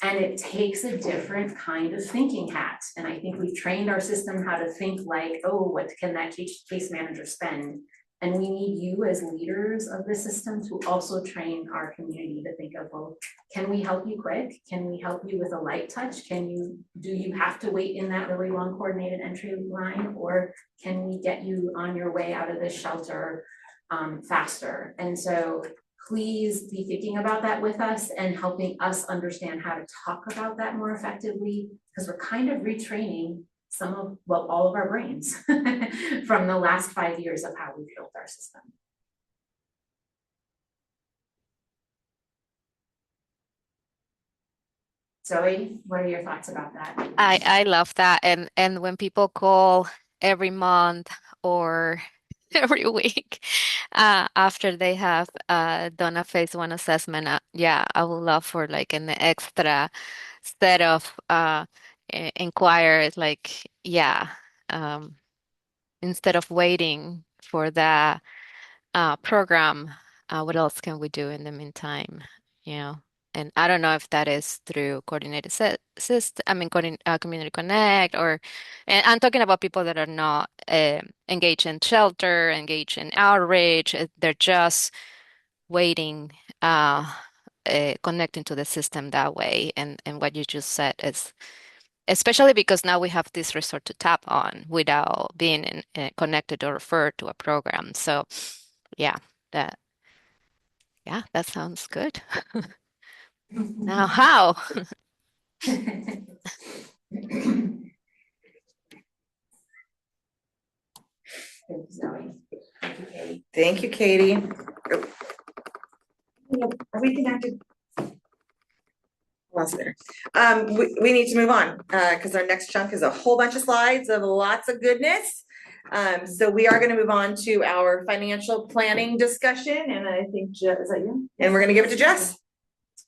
And it takes a different kind of thinking hat. And I think we've trained our system how to think like, oh, what can that case manager spend? And we need you as leaders of the system to also train our community to think of, well, can we help you quick? Can we help you with a light touch? Do you have to wait in that really long coordinated entry line? Or can we get you on your way out of this shelter faster? And so please be thinking about that with us and helping us understand how to talk about that more effectively, because we're kind of retraining all of our brains from the last 5 years of how we built our system. Zoe, what are your thoughts about that? I love that. And when people call every month or every week after they have done a phase one assessment, yeah, I would love for like an extra set of inquiries, like, yeah, um, instead of waiting for the program, what else can we do in the meantime? You know, and I don't know if that is through coordinated system, I mean, Community Connect, or, and I'm talking about people that are not engaged in shelter, engaged in outreach. They're just waiting, connecting to the system that way. And what you just said is, especially because now we have this resort to tap on without being connected or referred to a program. So, yeah, that yeah, that sounds good. Now, how? Thank you, Zoe. Thank you, Katie. Thank you, Katie. Are we connected? Lost there. We need to move on, because our next chunk is a whole bunch of slides of lots of goodness. So we are gonna move on to our financial planning discussion, and I think, is that you? And we're gonna give it to Jess.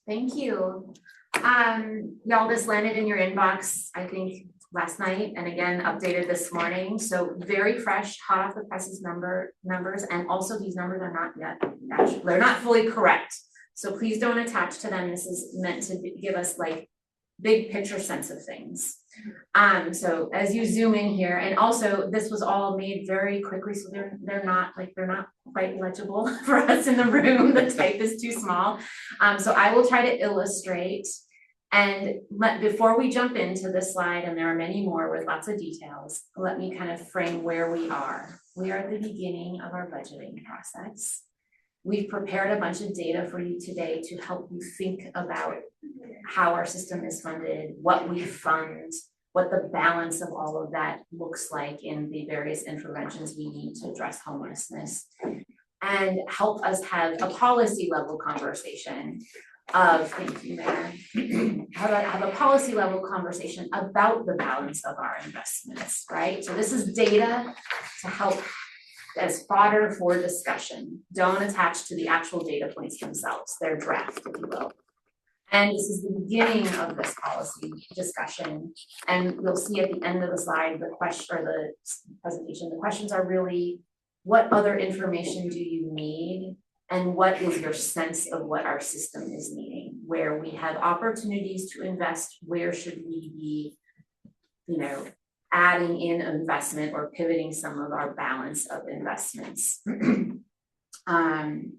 Thank you. Y'all, this landed in your inbox, I think, last night, and again, updated this morning. So very fresh, hot off the presses numbers, and also these numbers are not yet actually, they're not fully correct. So please don't attach to them. This is meant to give us like big picture sense of things. So as you zoom in here, and also this was all made very quickly, so they're not quite legible for us in the room. The type is too small. So I will try to illustrate, and before we jump into this slide, and there are many more with lots of details, let me kind of frame where we are. We are at the beginning of our budgeting process. We've prepared a bunch of data for you today to help you think about how our system is funded, what we fund, what the balance of all of that looks like in the various interventions we need to address homelessness, and help us have a policy level conversation of, thank you, Mayor, have a policy level conversation about the balance of our investments, right? So this is data to help as fodder for discussion. Don't attach to the actual data points themselves. They're draft, if you will. And this is the beginning of this policy discussion. And you'll see at the end of the slide, the question or the presentation, the questions are really, what other information do you need? And what is your sense of what our system is needing? Where we have opportunities to invest, where should we be, adding in investment or pivoting some of our balance of investments. And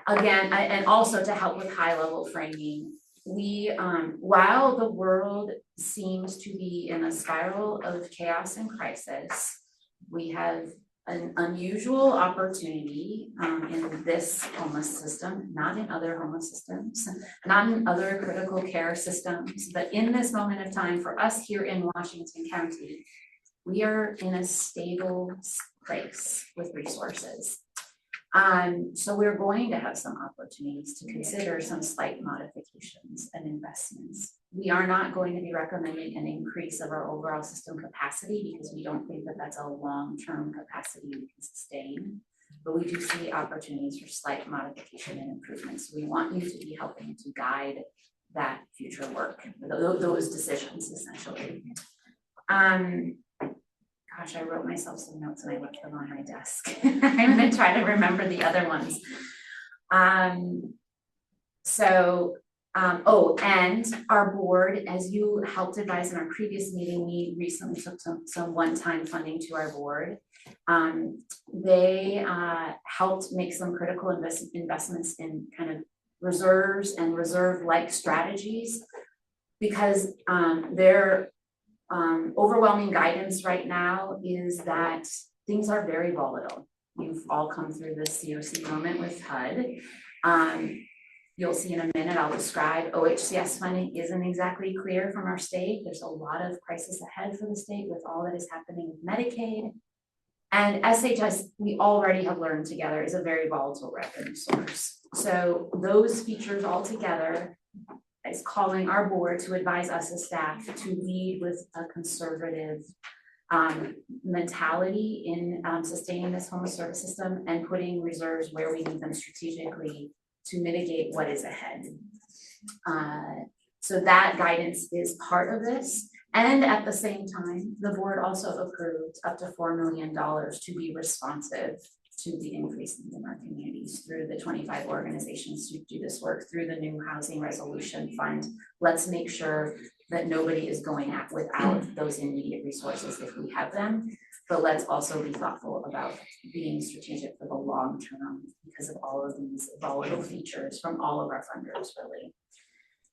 again, and also to help with high level framing, we, while the world seems to be in a spiral of chaos and crisis, we have an unusual opportunity in this homeless system, not in other homeless systems, not in other critical care systems, but in this moment of time for us here in Washington County, we are in a stable place with resources. So we're going to have some opportunities to consider some slight modifications and investments. We are not going to be recommending an increase of our overall system capacity because we don't think that that's a long-term capacity we can sustain, but we do see opportunities for slight modification and improvements. We want you to be helping to guide that future work, those decisions essentially. Gosh, I wrote myself some notes and I left them on my desk. I'm gonna try to remember the other ones. And our board, as you helped advise in our previous meeting, we recently took some one-time funding to our board. They helped make some critical investments in kind of reserves and reserve-like strategies because their overwhelming guidance right now is that things are very volatile. You've all come through this COC moment with HUD. You'll see in a minute, I'll describe OHCS funding isn't exactly clear from our state. There's a lot of crisis ahead for the state with all that is happening with Medicaid. And SHS, we already have learned together, is a very volatile revenue source. So those features all together is calling our board to advise us as staff to lead with a conservative mentality in sustaining this homeless service system and putting reserves where we need them strategically to mitigate what is ahead. So that guidance is part of this. And at the same time, the board also approved up to $4 million to be responsive to the increase in our communities through the 25 organizations who do this work through the new Housing Resolution Fund. Let's make sure that nobody is going out without those immediate resources if we have them. But let's also be thoughtful about being strategic for the long term because of all of these volatile features from all of our funders, really.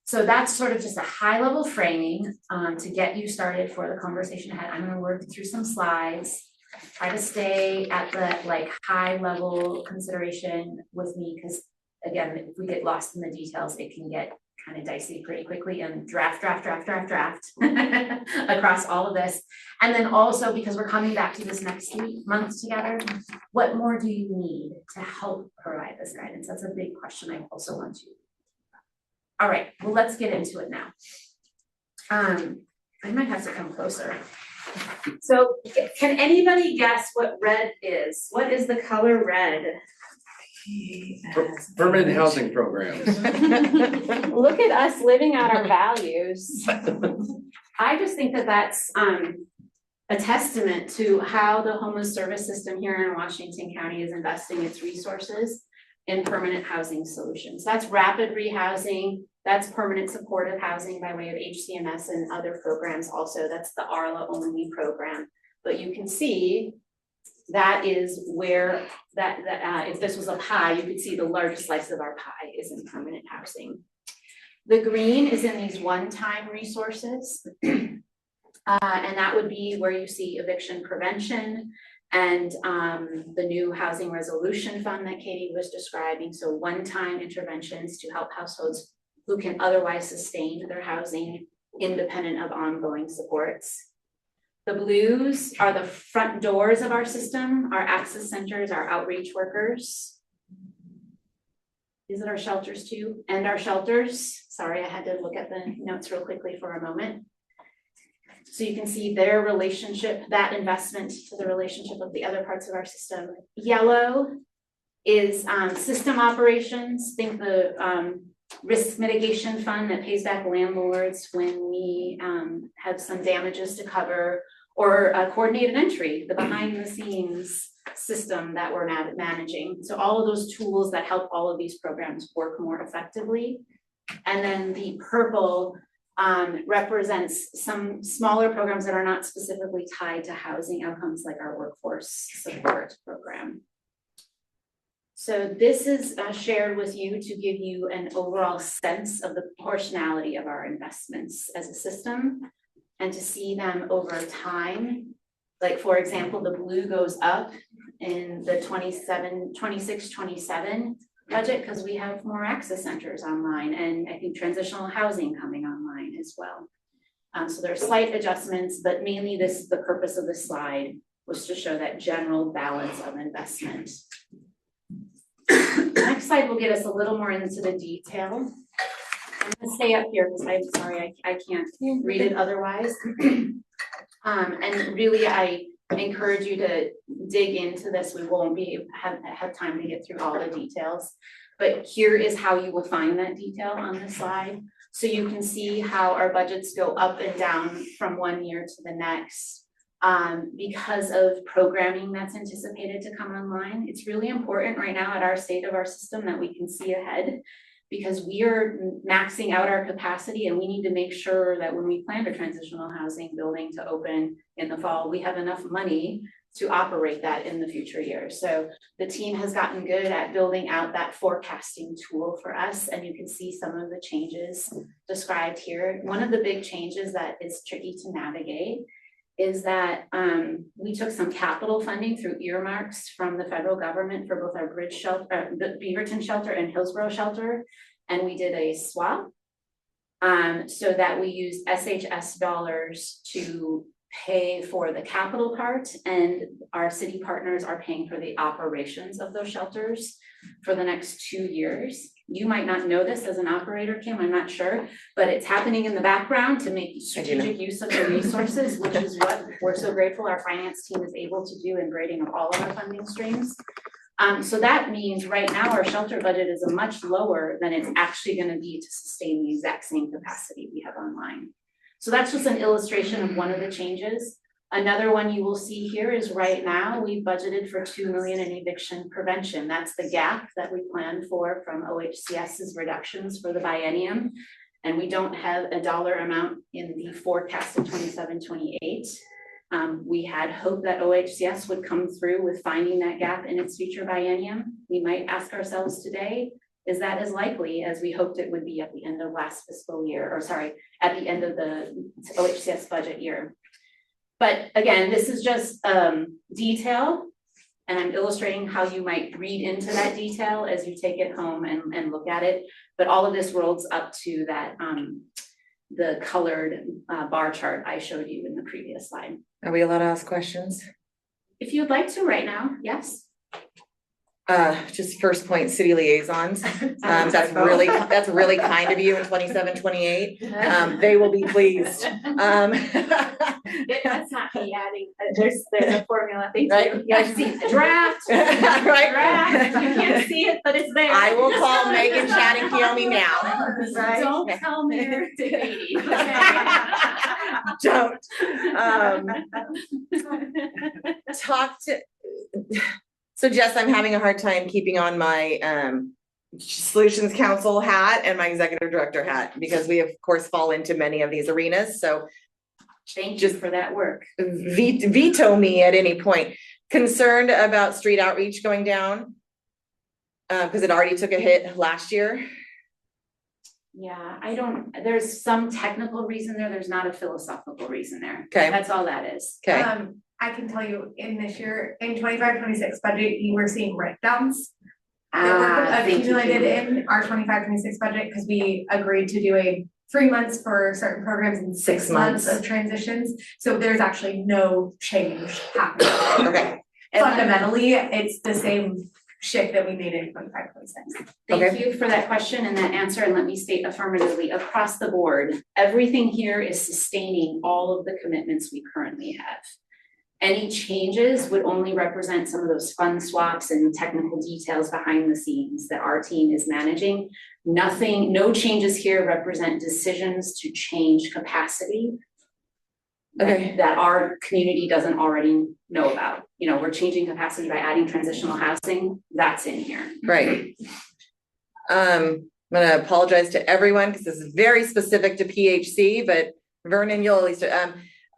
So that's sort of just a high level framing to get you started for the conversation ahead. I'm gonna work through some slides, try to stay at the like high level consideration with me, because again, if we get lost in the details, it can get kind of dicey pretty quickly and draft across all of this. And then also because we're coming back to this next month together, what more do you need to help provide this guidance? That's a big question I also want to. All right, well, let's get into it now. I might have to come closer. So can anybody guess what red is? What is the color red? Permanent housing programs. Look at us living out our values. I just think that that's a testament to how the homeless service system here in Washington County is investing its resources in permanent housing solutions. That's rapid rehousing, that's permanent supportive housing by way of HCMS and other programs also. That's the ARLA only program. But you can see that is where if this was a pie, you could see the largest slice of our pie is in permanent housing. The green is in these one-time resources. And that would be where you see eviction prevention and the new Housing Resolution Fund that Katie was describing. So one-time interventions to help households who can otherwise sustain their housing independent of ongoing supports. The blues are the front doors of our system, our access centers, our outreach workers. These are our shelters too, and our shelters. Sorry, I had to look at the notes real quickly for a moment. So you can see their relationship, that investment to the relationship of the other parts of our system. Yellow is system operations. Think the risk mitigation fund that pays back landlords when we have some damages to cover, or coordinated entry, the behind the scenes system that we're now managing. So all of those tools that help all of these programs work more effectively. And then the purple represents some smaller programs that are not specifically tied to housing outcomes, like our workforce support program. So this is shared with you to give you an overall sense of the proportionality of our investments as a system and to see them over time. Like for example, the blue goes up in the 26-27 budget because we have more access centers online and I think transitional housing coming online as well. So there are slight adjustments, but mainly the purpose of this slide was to show that general balance of investment. Next slide will get us a little more into the detail. I'm gonna stay up here because I'm sorry, I can't read it otherwise. And really, I encourage you to dig into this. We won't have time to get through all the details, but here is how you will find that detail on the slide. So you can see how our budgets go up and down from one year to the next because of programming that's anticipated to come online. It's really important right now at our state of our system that we can see ahead because we are maxing out our capacity and we need to make sure that when we plan a transitional housing building to open in the fall, we have enough money to operate that in the future years. So the team has gotten good at building out that forecasting tool for us, and you can see some of the changes described here. One of the big changes that is tricky to navigate is that we took some capital funding through earmarks from the federal government for both our bridge shelter, the Beaverton shelter and Hillsborough shelter, and we did a swap so that we used SHS dollars to pay for the capital part, and our city partners are paying for the operations of those shelters for the next 2 years. You might not know this as an operator, Kim, I'm not sure, but it's happening in the background to make strategic use of the resources, which is what we're so grateful our finance team is able to do in grading of all of our funding streams. So that means right now our shelter budget is a much lower than it's actually gonna be to sustain the exact same capacity we have online. So that's just an illustration of one of the changes. Another one you will see here is right now, we budgeted for 2 million in eviction prevention. That's the gap that we planned for from OHCS's reductions for the biennium. And we don't have a dollar amount in the forecast of 27-28. We had hoped that OHCS would come through with finding that gap in its future biennium. We might ask ourselves today, is that as likely as we hoped it would be at the end of last fiscal year, or sorry, at the end of the OHCS budget year? But again, this is just detail, and I'm illustrating how you might read into that detail as you take it home and look at it. But all of this rolls up to that the colored bar chart I showed you in the previous slide. Are we allowed to ask questions? If you'd like to right now, yes. Just first point, city liaisons. That's really kind of you in 27-28. They will be pleased. That's not me adding, there's a formula, thank Right? you. Yeah, I see the draft. Right? Draft, you can't see it, but it's there. I will call Megan, Chad, and Kiyomi now. Right? Don't tell me you're debating, Don't. Talk to, so Jess, I'm having a hard time keeping on my Solutions Council hat and my Executive Director hat, because we of course fall into many of these arenas, so thank you for that work. Veto me at any point. Concerned about street outreach going down? Because it already took a hit last year. Yeah, there's some technical reason there, there's not a philosophical reason there. Okay. That's all that is. Okay. I can tell you in this year, in 25-26 budget, you were seeing breakdowns that were Thank you, accumulated Kim. in our 25-26 budget, because we agreed to doing 3 months for certain programs and 6 months of transitions. So there's actually no change happening. Okay. Fundamentally, it's the same shift that we made in 25-26. Thank you for that question and that answer, and let me state affirmatively, across the board, everything here is sustaining all of the commitments we currently have. Any changes would only represent some of those fund swaps and technical details behind the scenes that our team is managing. No changes here represent decisions to change capacity that our community doesn't already know about. You know, we're changing capacity by adding transitional housing, that's in here. Right. I'm gonna apologize to everyone because this is very specific to PHC, but Vernon, you'll at least,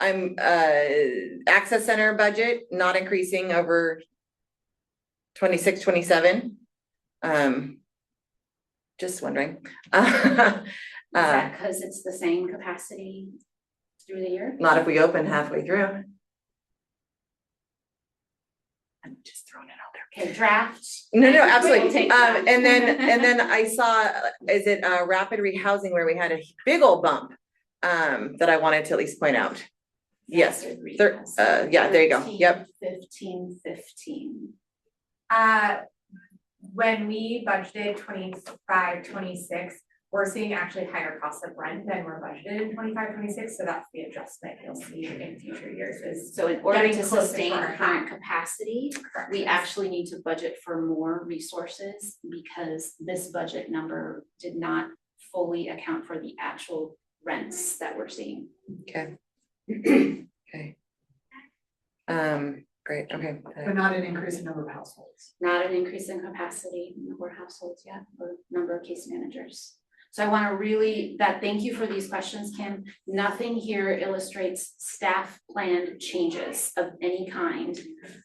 I'm access center budget not increasing over 26-27. Just wondering. Is that because it's the same capacity through the year? Not if we open halfway through. I'm just throwing it out there. Okay, draft. No, We'll absolutely. take that. And then I saw, is it rapid rehousing where we had a big old bump that I wanted to at least point out. Yes, yeah, there you go. Yep. 15. When we budgeted 25-26, we're seeing actually higher costs of rent than we're budgeted in 25-26. So that's the adjustment you'll see in future years is So in order getting to closer to sustain our current capacity, correct. we actually need to budget for more resources because this budget number did not fully account for the actual rents that we're seeing. Okay. Okay. Great, okay. But not an increase in number of households. Not an increase in capacity, number of households yet, or number of case managers. So I want to really, thank you for these questions, Kim. Nothing here illustrates staff planned changes of any kind.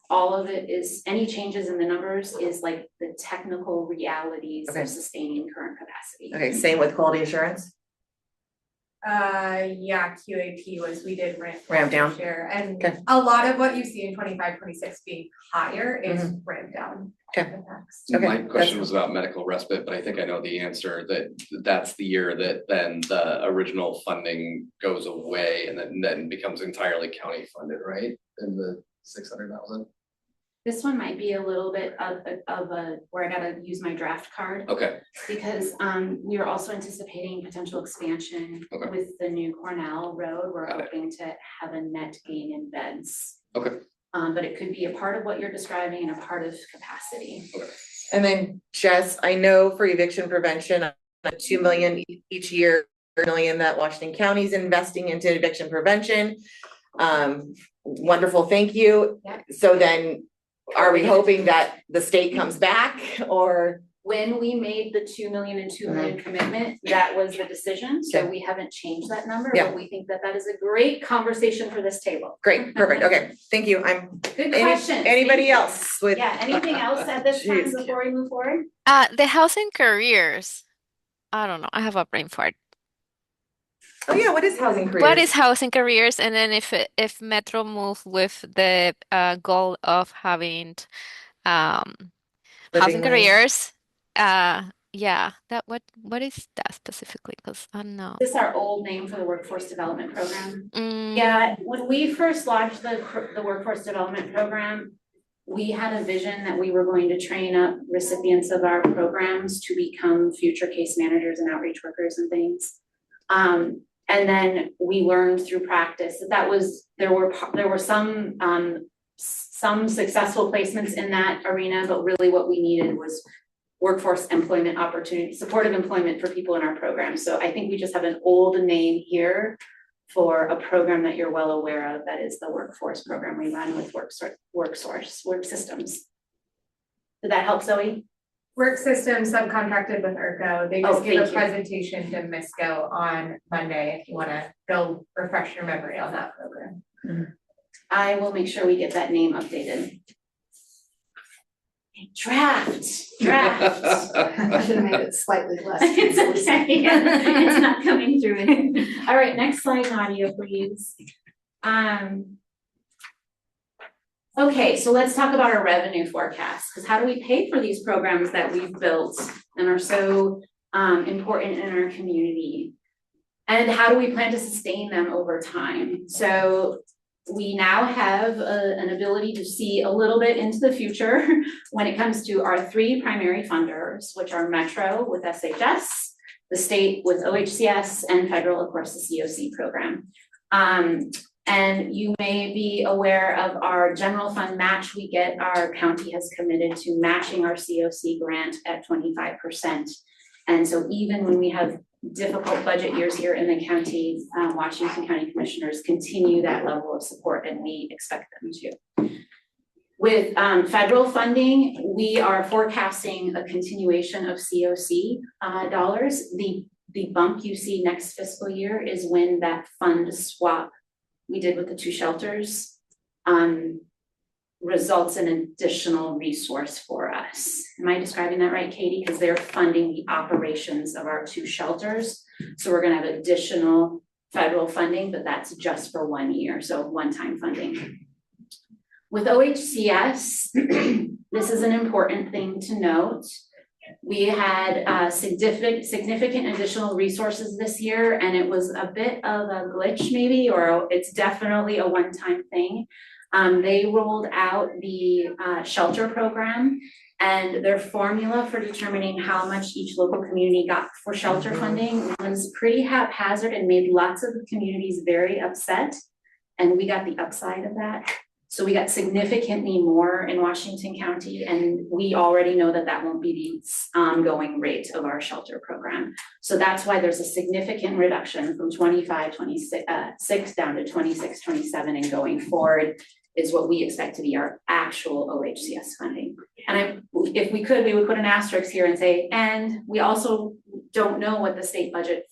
All of it is, any changes in the numbers is like the technical realities of sustaining current capacity. Okay, same with quality assurance? Yeah, QAP was, we did ramp down. Share, and Okay. a lot of what you see in 25-26 being higher is ramp down. Okay. impacts. Okay. My question was about medical respite, but I think I know the answer, that's the year that then the original funding goes away and then becomes entirely county funded, right? In the 600,000? This one might be a little bit of a, where I gotta use my draft card. Okay, Because we are also anticipating potential expansion Okay. with the new Cornell Road. We're Got it. hoping to have a net gain in beds. okay, But it could be a part of what you're describing and a part of capacity. And then Jess, I know for eviction prevention, 2 million each year, 1 million that Washington County is investing into eviction prevention. Wonderful, thank you. Yeah. So then, are we hoping that the state comes back or? When we made the 2 million and 2 million commitment, that was the decision. So Okay. we haven't changed that number, Yeah. but we think that that is a great conversation for this table. Great, perfect, okay, thank you, I'm, Good question. anybody else with? Yeah, anything else at this time Jeez. before we move forward? The housing careers. I don't know. I have a brain fart. Oh yeah, what is housing careers? What is housing careers? And then if Metro move with the goal of having housing Living wage. careers, yeah, that what is that specifically? Because I don't know. This is our old name for the workforce development program. Mm, Yeah, when we first launched the workforce development program, we had a vision that we were going to train up recipients of our programs to become future case managers and outreach workers and things. And then we learned through practice that there were some successful placements in that arena, but really what we needed was workforce employment opportunity, supportive employment for people in our program. So I think we just have an old name here for a program that you're well aware of, that is the workforce program we run with work systems. Did that help, Zoe? Work Systems subcontracted with ERCO. They Oh, just gave a thank you. presentation to MISCO on Monday, if you wanna go refresh your memory on that program. I will make sure we get that name updated. Draft. I should have made it slightly less. It's okay, it's not coming through. All right, next slide, Nadia, please. Okay, so let's talk about our revenue forecast, because how do we pay for these programs that we've built and are so important in our community? And how do we plan to sustain them over time? So we now have an ability to see a little bit into the future when it comes to our 3 primary funders, which are Metro with SHS, the state with OHCS, and federal, of course, the COC program. And you may be aware of our general fund match we get. Our county has committed to matching our COC grant at 25%. And so even when we have difficult budget years here in the county, Washington County Commissioners continue that level of support, and we expect them to. With federal funding, we are forecasting a continuation of COC dollars. The bump you see next fiscal year is when that fund swap we did with the 2 shelters results in additional resource for us. Am I describing that right, Katie? Because they're funding the operations of our 2 shelters. So we're gonna have additional federal funding, but that's just for 1 year, so one-time funding. With OHCS, this is an important thing to note. We had significant additional resources this year, and it was a bit of a glitch maybe, or it's definitely a one-time thing. They rolled out the shelter program, and their formula for determining how much each local community got for shelter funding was pretty haphazard and made lots of communities very upset. And we got the upside of that. So we got significantly more in Washington County, and we already know that that won't be the ongoing rate of our shelter program. So that's why there's a significant reduction from 25, 26 down to 26, 27, and going forward is what we expect to be our actual OHCS funding. And if we could, we would put an asterisk here and say, and we also don't know what the state budget,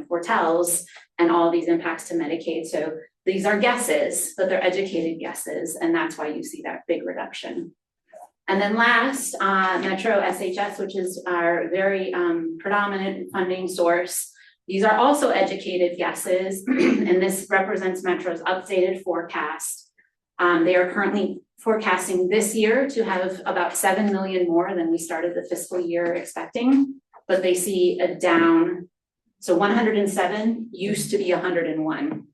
foretells and all these impacts to Medicaid. So these are guesses, but they're educated guesses, and that's why you see that big reduction. And then last, Metro SHS, which is our very predominant funding source. These are also educated guesses, and this represents Metro's updated forecast. They are currently forecasting this year to have about 7 million more than we started the fiscal year expecting, but they see a down. So 107 used to be 101.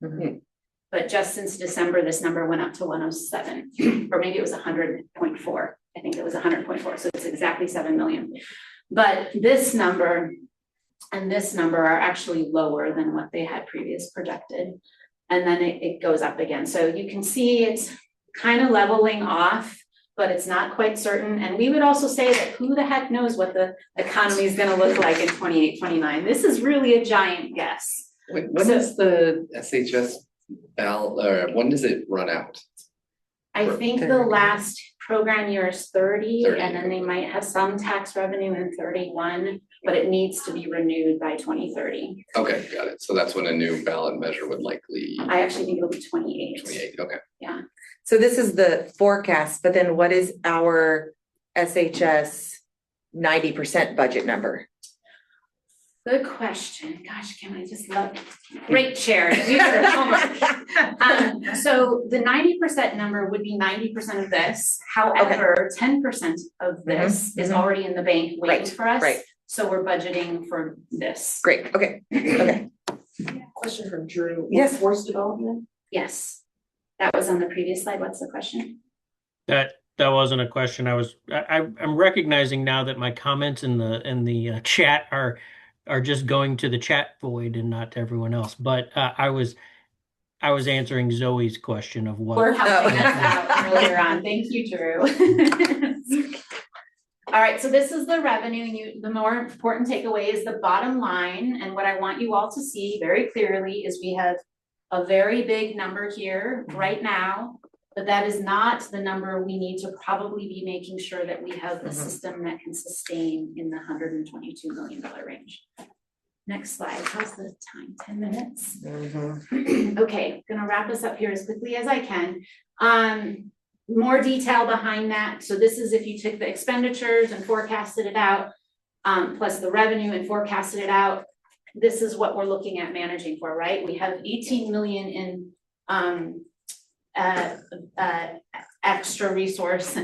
But just since December, this number went up to 107, or maybe it was 100.4. I think it was 100.4, so it's exactly 7 million. But this number and this number are actually lower than what they had previous projected. And then it goes up again. So you can see it's kind of leveling off, but it's not quite certain. And we would also say that who the heck knows what the economy is going to look like in 28, 29. This is really a giant guess. When is the SHS when does it run out? I think the last program year is 30, 30, and then they might have some tax revenue in 31, but it needs to be renewed by 2030. Okay, got it. So that's when a new ballot measure would likely. I actually think it'll be 28. 28, okay. Yeah. So this is the forecast, but then what is our SHS 90% budget number? Good question. Gosh, can I just love, great chair. So the 90% number would be 90% of this. However, 10% of this is already in the bank waiting for us. Right. So we're budgeting for this. Great, okay, okay. Question from Drew. Yes. Workforce development? Yes. That was on the previous slide. What's the question? That wasn't a question. I'm recognizing now that my comments in the chat are just going to the chat void and not to everyone else. But I was answering Zoe's question of what. We're helping us out earlier on. Thank you, Drew. All right, so this is the revenue. The more important takeaway is the bottom line. And what I want you all to see very clearly is we have a very big number here right now, but that is not the number we need to probably be making sure that we have a system that can sustain in the $122 million range. Next slide. How's the time? 10 minutes? Okay, gonna wrap us up here as quickly as I can. More detail behind that. So this is if you took the expenditures and forecasted it out, plus the revenue and forecasted it out. This is what we're looking at managing for, right? We have 18 million in extra resource,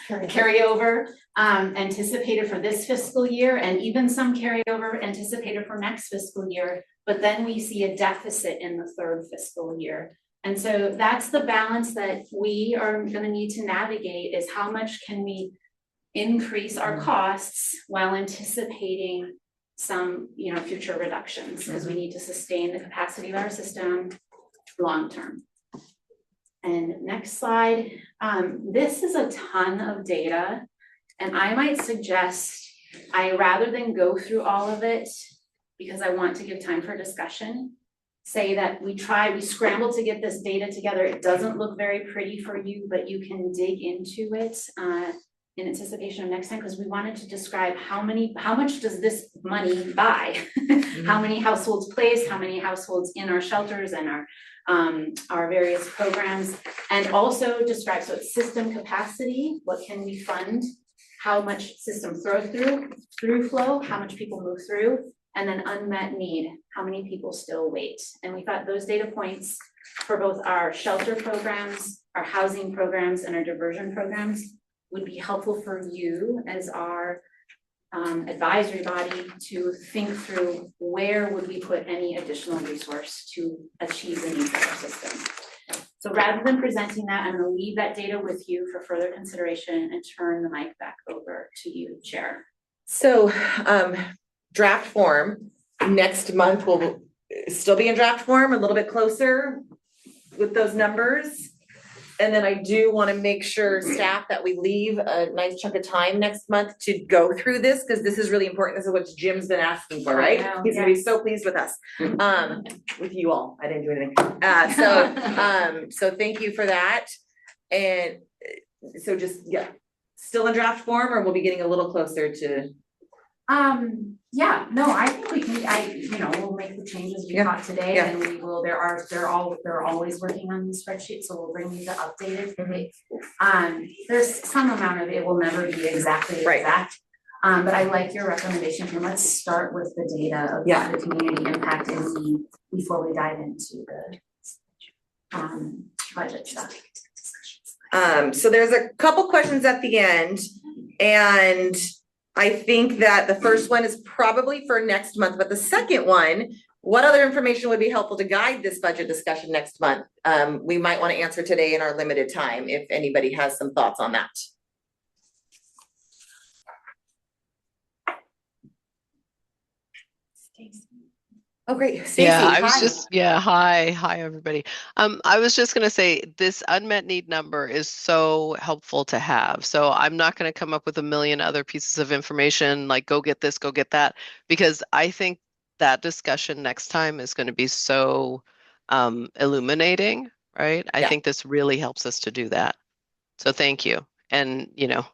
carryover anticipated for this fiscal year, and even some carryover anticipated for next fiscal year. But then we see a deficit in the third fiscal year. And so that's the balance that we are going to need to navigate, is how much can we increase our costs while anticipating some, future reductions, because we need to sustain the capacity of our system long term. And next slide. This is a ton of data, and I might suggest rather than go through all of it, because I want to give time for discussion, say that we scrambled to get this data together. It doesn't look very pretty for you, but you can dig into it in anticipation of next time, because we wanted to describe how much does this money buy? How many households placed, how many households in our shelters and our various programs, and also describe, so it's system capacity, what can we fund, how much system through flow, how much people move through, and then unmet need, how many people still wait. And we thought those data points for both our shelter programs, our housing programs, and our diversion programs would be helpful for you as our advisory body to think through where would we put any additional resource to achieve the needs of our system. So rather than presenting that, I'm going to leave that data with you for further consideration and turn the mic back over to you, Chair. So draft form next month will still be in draft form, a little bit closer with those numbers. And then I do want to make sure staff that we leave a nice chunk of time next month to go through this, because this is really important. This is what Jim's been asking for, right? He's gonna be so pleased with us, with you all. I didn't do anything. So thank you for that. And so just, still in draft form, or we'll be getting a little closer to. Yeah, no, I think we can, we'll make the changes we got today, and we will, they're always working on the spreadsheet, so we'll bring you the updated. There's some amount of it will never be exactly exact. But I like your recommendation here. Let's start with the data of the community impact and need before we dive into the budget stuff. So there's a couple questions at the end, and I think that the first one is probably for next month, but the second one What other information would be helpful to guide this budget discussion next month? We might want to answer today in our limited time if anybody has some thoughts on that. Oh, great. Stacy, Yeah, I was hi. just, hi, everybody. I was just gonna say this unmet need number is so helpful to have. So I'm not gonna come up with a million other pieces of information like go get this, go get that, because I think that discussion next time is going to be so illuminating, right? I Yeah. think this really helps us to do that. So thank you. And that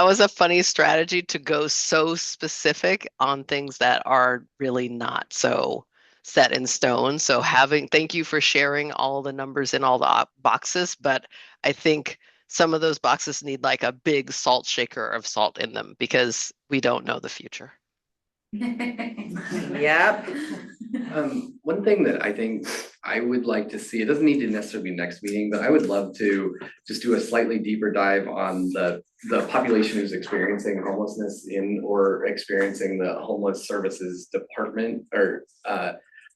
was a funny strategy to go so specific on things that are really not so set in stone. So thank you for sharing all the numbers in all the boxes, but I think some of those boxes need like a big salt shaker of salt in them because we don't know the future. Yep. One thing that I think I would like to see, it doesn't need to necessarily be next meeting, but I would love to just do a slightly deeper dive on the population who's experiencing homelessness or experiencing the homeless services department, or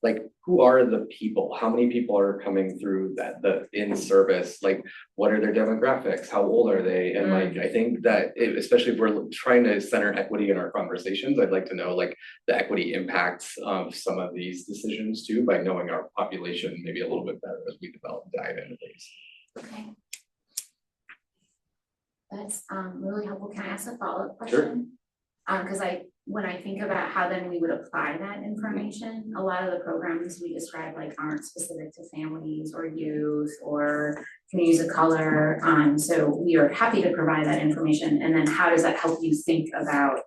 like who are the people? How many people are coming through the in service? Like what are their demographics? How old are they? And like I think that especially if we're trying to center equity in our conversations, I'd like to know like the equity impacts of some of these decisions too, by knowing our population maybe a little bit better as we dive into these. Okay. That's really helpful. Can I ask a follow-up question? Sure. Because when I think about how then we would apply that information, a lot of the programs we describe like aren't specific to families or youth or communities of color. So we are happy to provide that information. And then how does that help you think about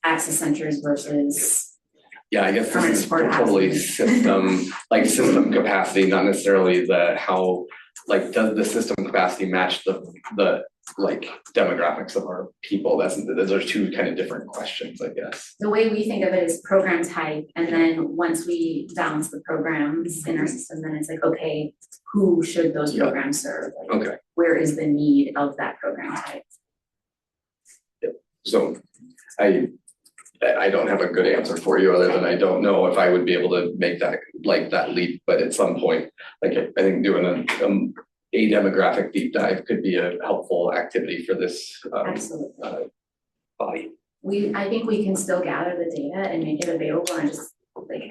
access centers versus? Yeah, I guess this is totally system capacity, not necessarily how, like, does the system capacity match the like demographics of our people? Those are two kind of different questions, I guess. The way we think of it is program type, and then once we balance the programs in our system, then it's like, okay, who should those programs serve? Like, okay. Where is the need of that program type? Yep. So I don't have a good answer for you other than I don't know if I would be able to make that leap, but at some point, like I think doing a demographic deep dive could be a helpful activity for this body. I think we can still gather the data and make it available and just like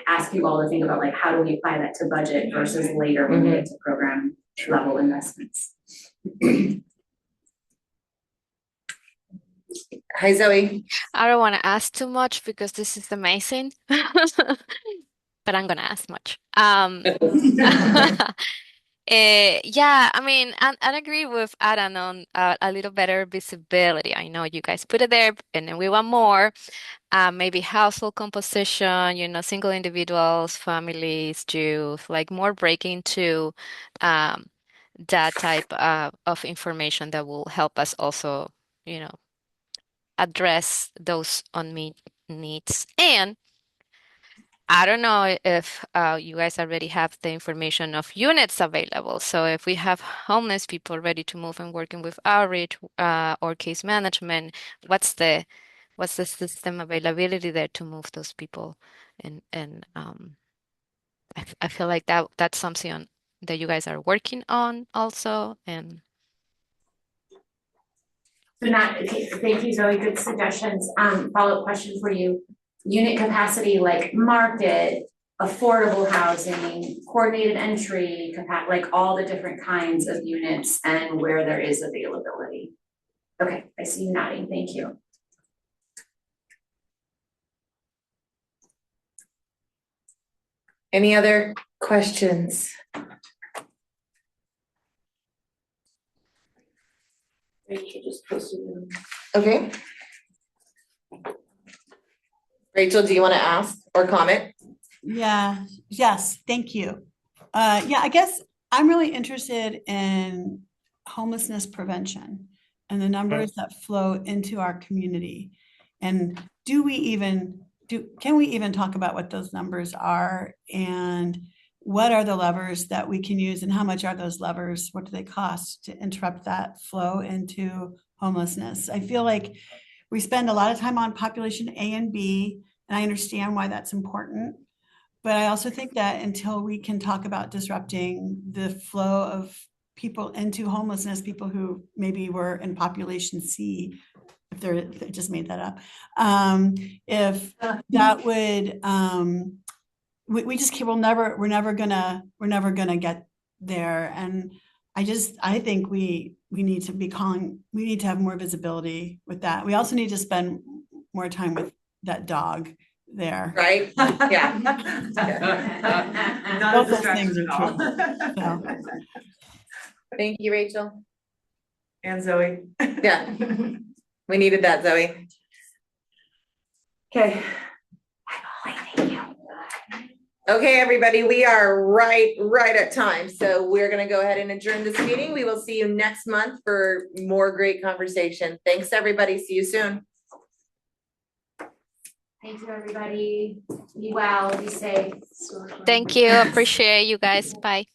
ask you all to think about like how do we apply that to budget versus later when we get to program level investments. Hi, Zoe. I don't want to ask too much because this is amazing, but I'm gonna ask much. Yeah, I mean, I agree with Adam on a little better visibility. I know you guys put it there, and then we want more. Maybe household composition, single individuals, families, youth, like more breaking to that type of information that will help us also, address those unmet needs. And I don't know if you guys already have the information of units available. So if we have homeless people ready to move and working with outreach or case management, what's the system availability there to move those people? And I feel like that's something that you guys are working on also. And so thank you, Zoe. Good suggestions. Follow-up question for you. Unit capacity like market, affordable housing, coordinated entry, like all the different kinds of units and where there is availability. Okay, I see you nodding. Thank you. Any other questions? Rachel just posted them. Okay. Rachel, do you want to ask or comment? Yeah, yes, thank you. Yeah, I guess I'm really interested in homelessness prevention and the numbers that flow into our community. And can we even talk about what those numbers are and what are the levers that we can use and how much are those levers? What do they cost to interrupt that flow into homelessness? I feel like we spend a lot of time on population A and B, and I understand why that's important. But I also think that until we can talk about disrupting the flow of people into homelessness, people who maybe were in population C, if they just made that up, if that would, we just keep, we're never gonna get there. And I think we need to we need to have more visibility with that. We also need to spend more time with that dog there. Right? Yeah. Not Both a those things distraction are at all. So, Thank you, Rachel. And Zoe. Yeah. We needed that, Zoe. Okay. Okay, everybody, we are right at time. So we're gonna go ahead and adjourn this meeting. We will see you next month for more great conversation. Thanks, everybody. See you soon. Thank you, everybody. Be well, be safe. Thank you. Appreciate you guys. Bye.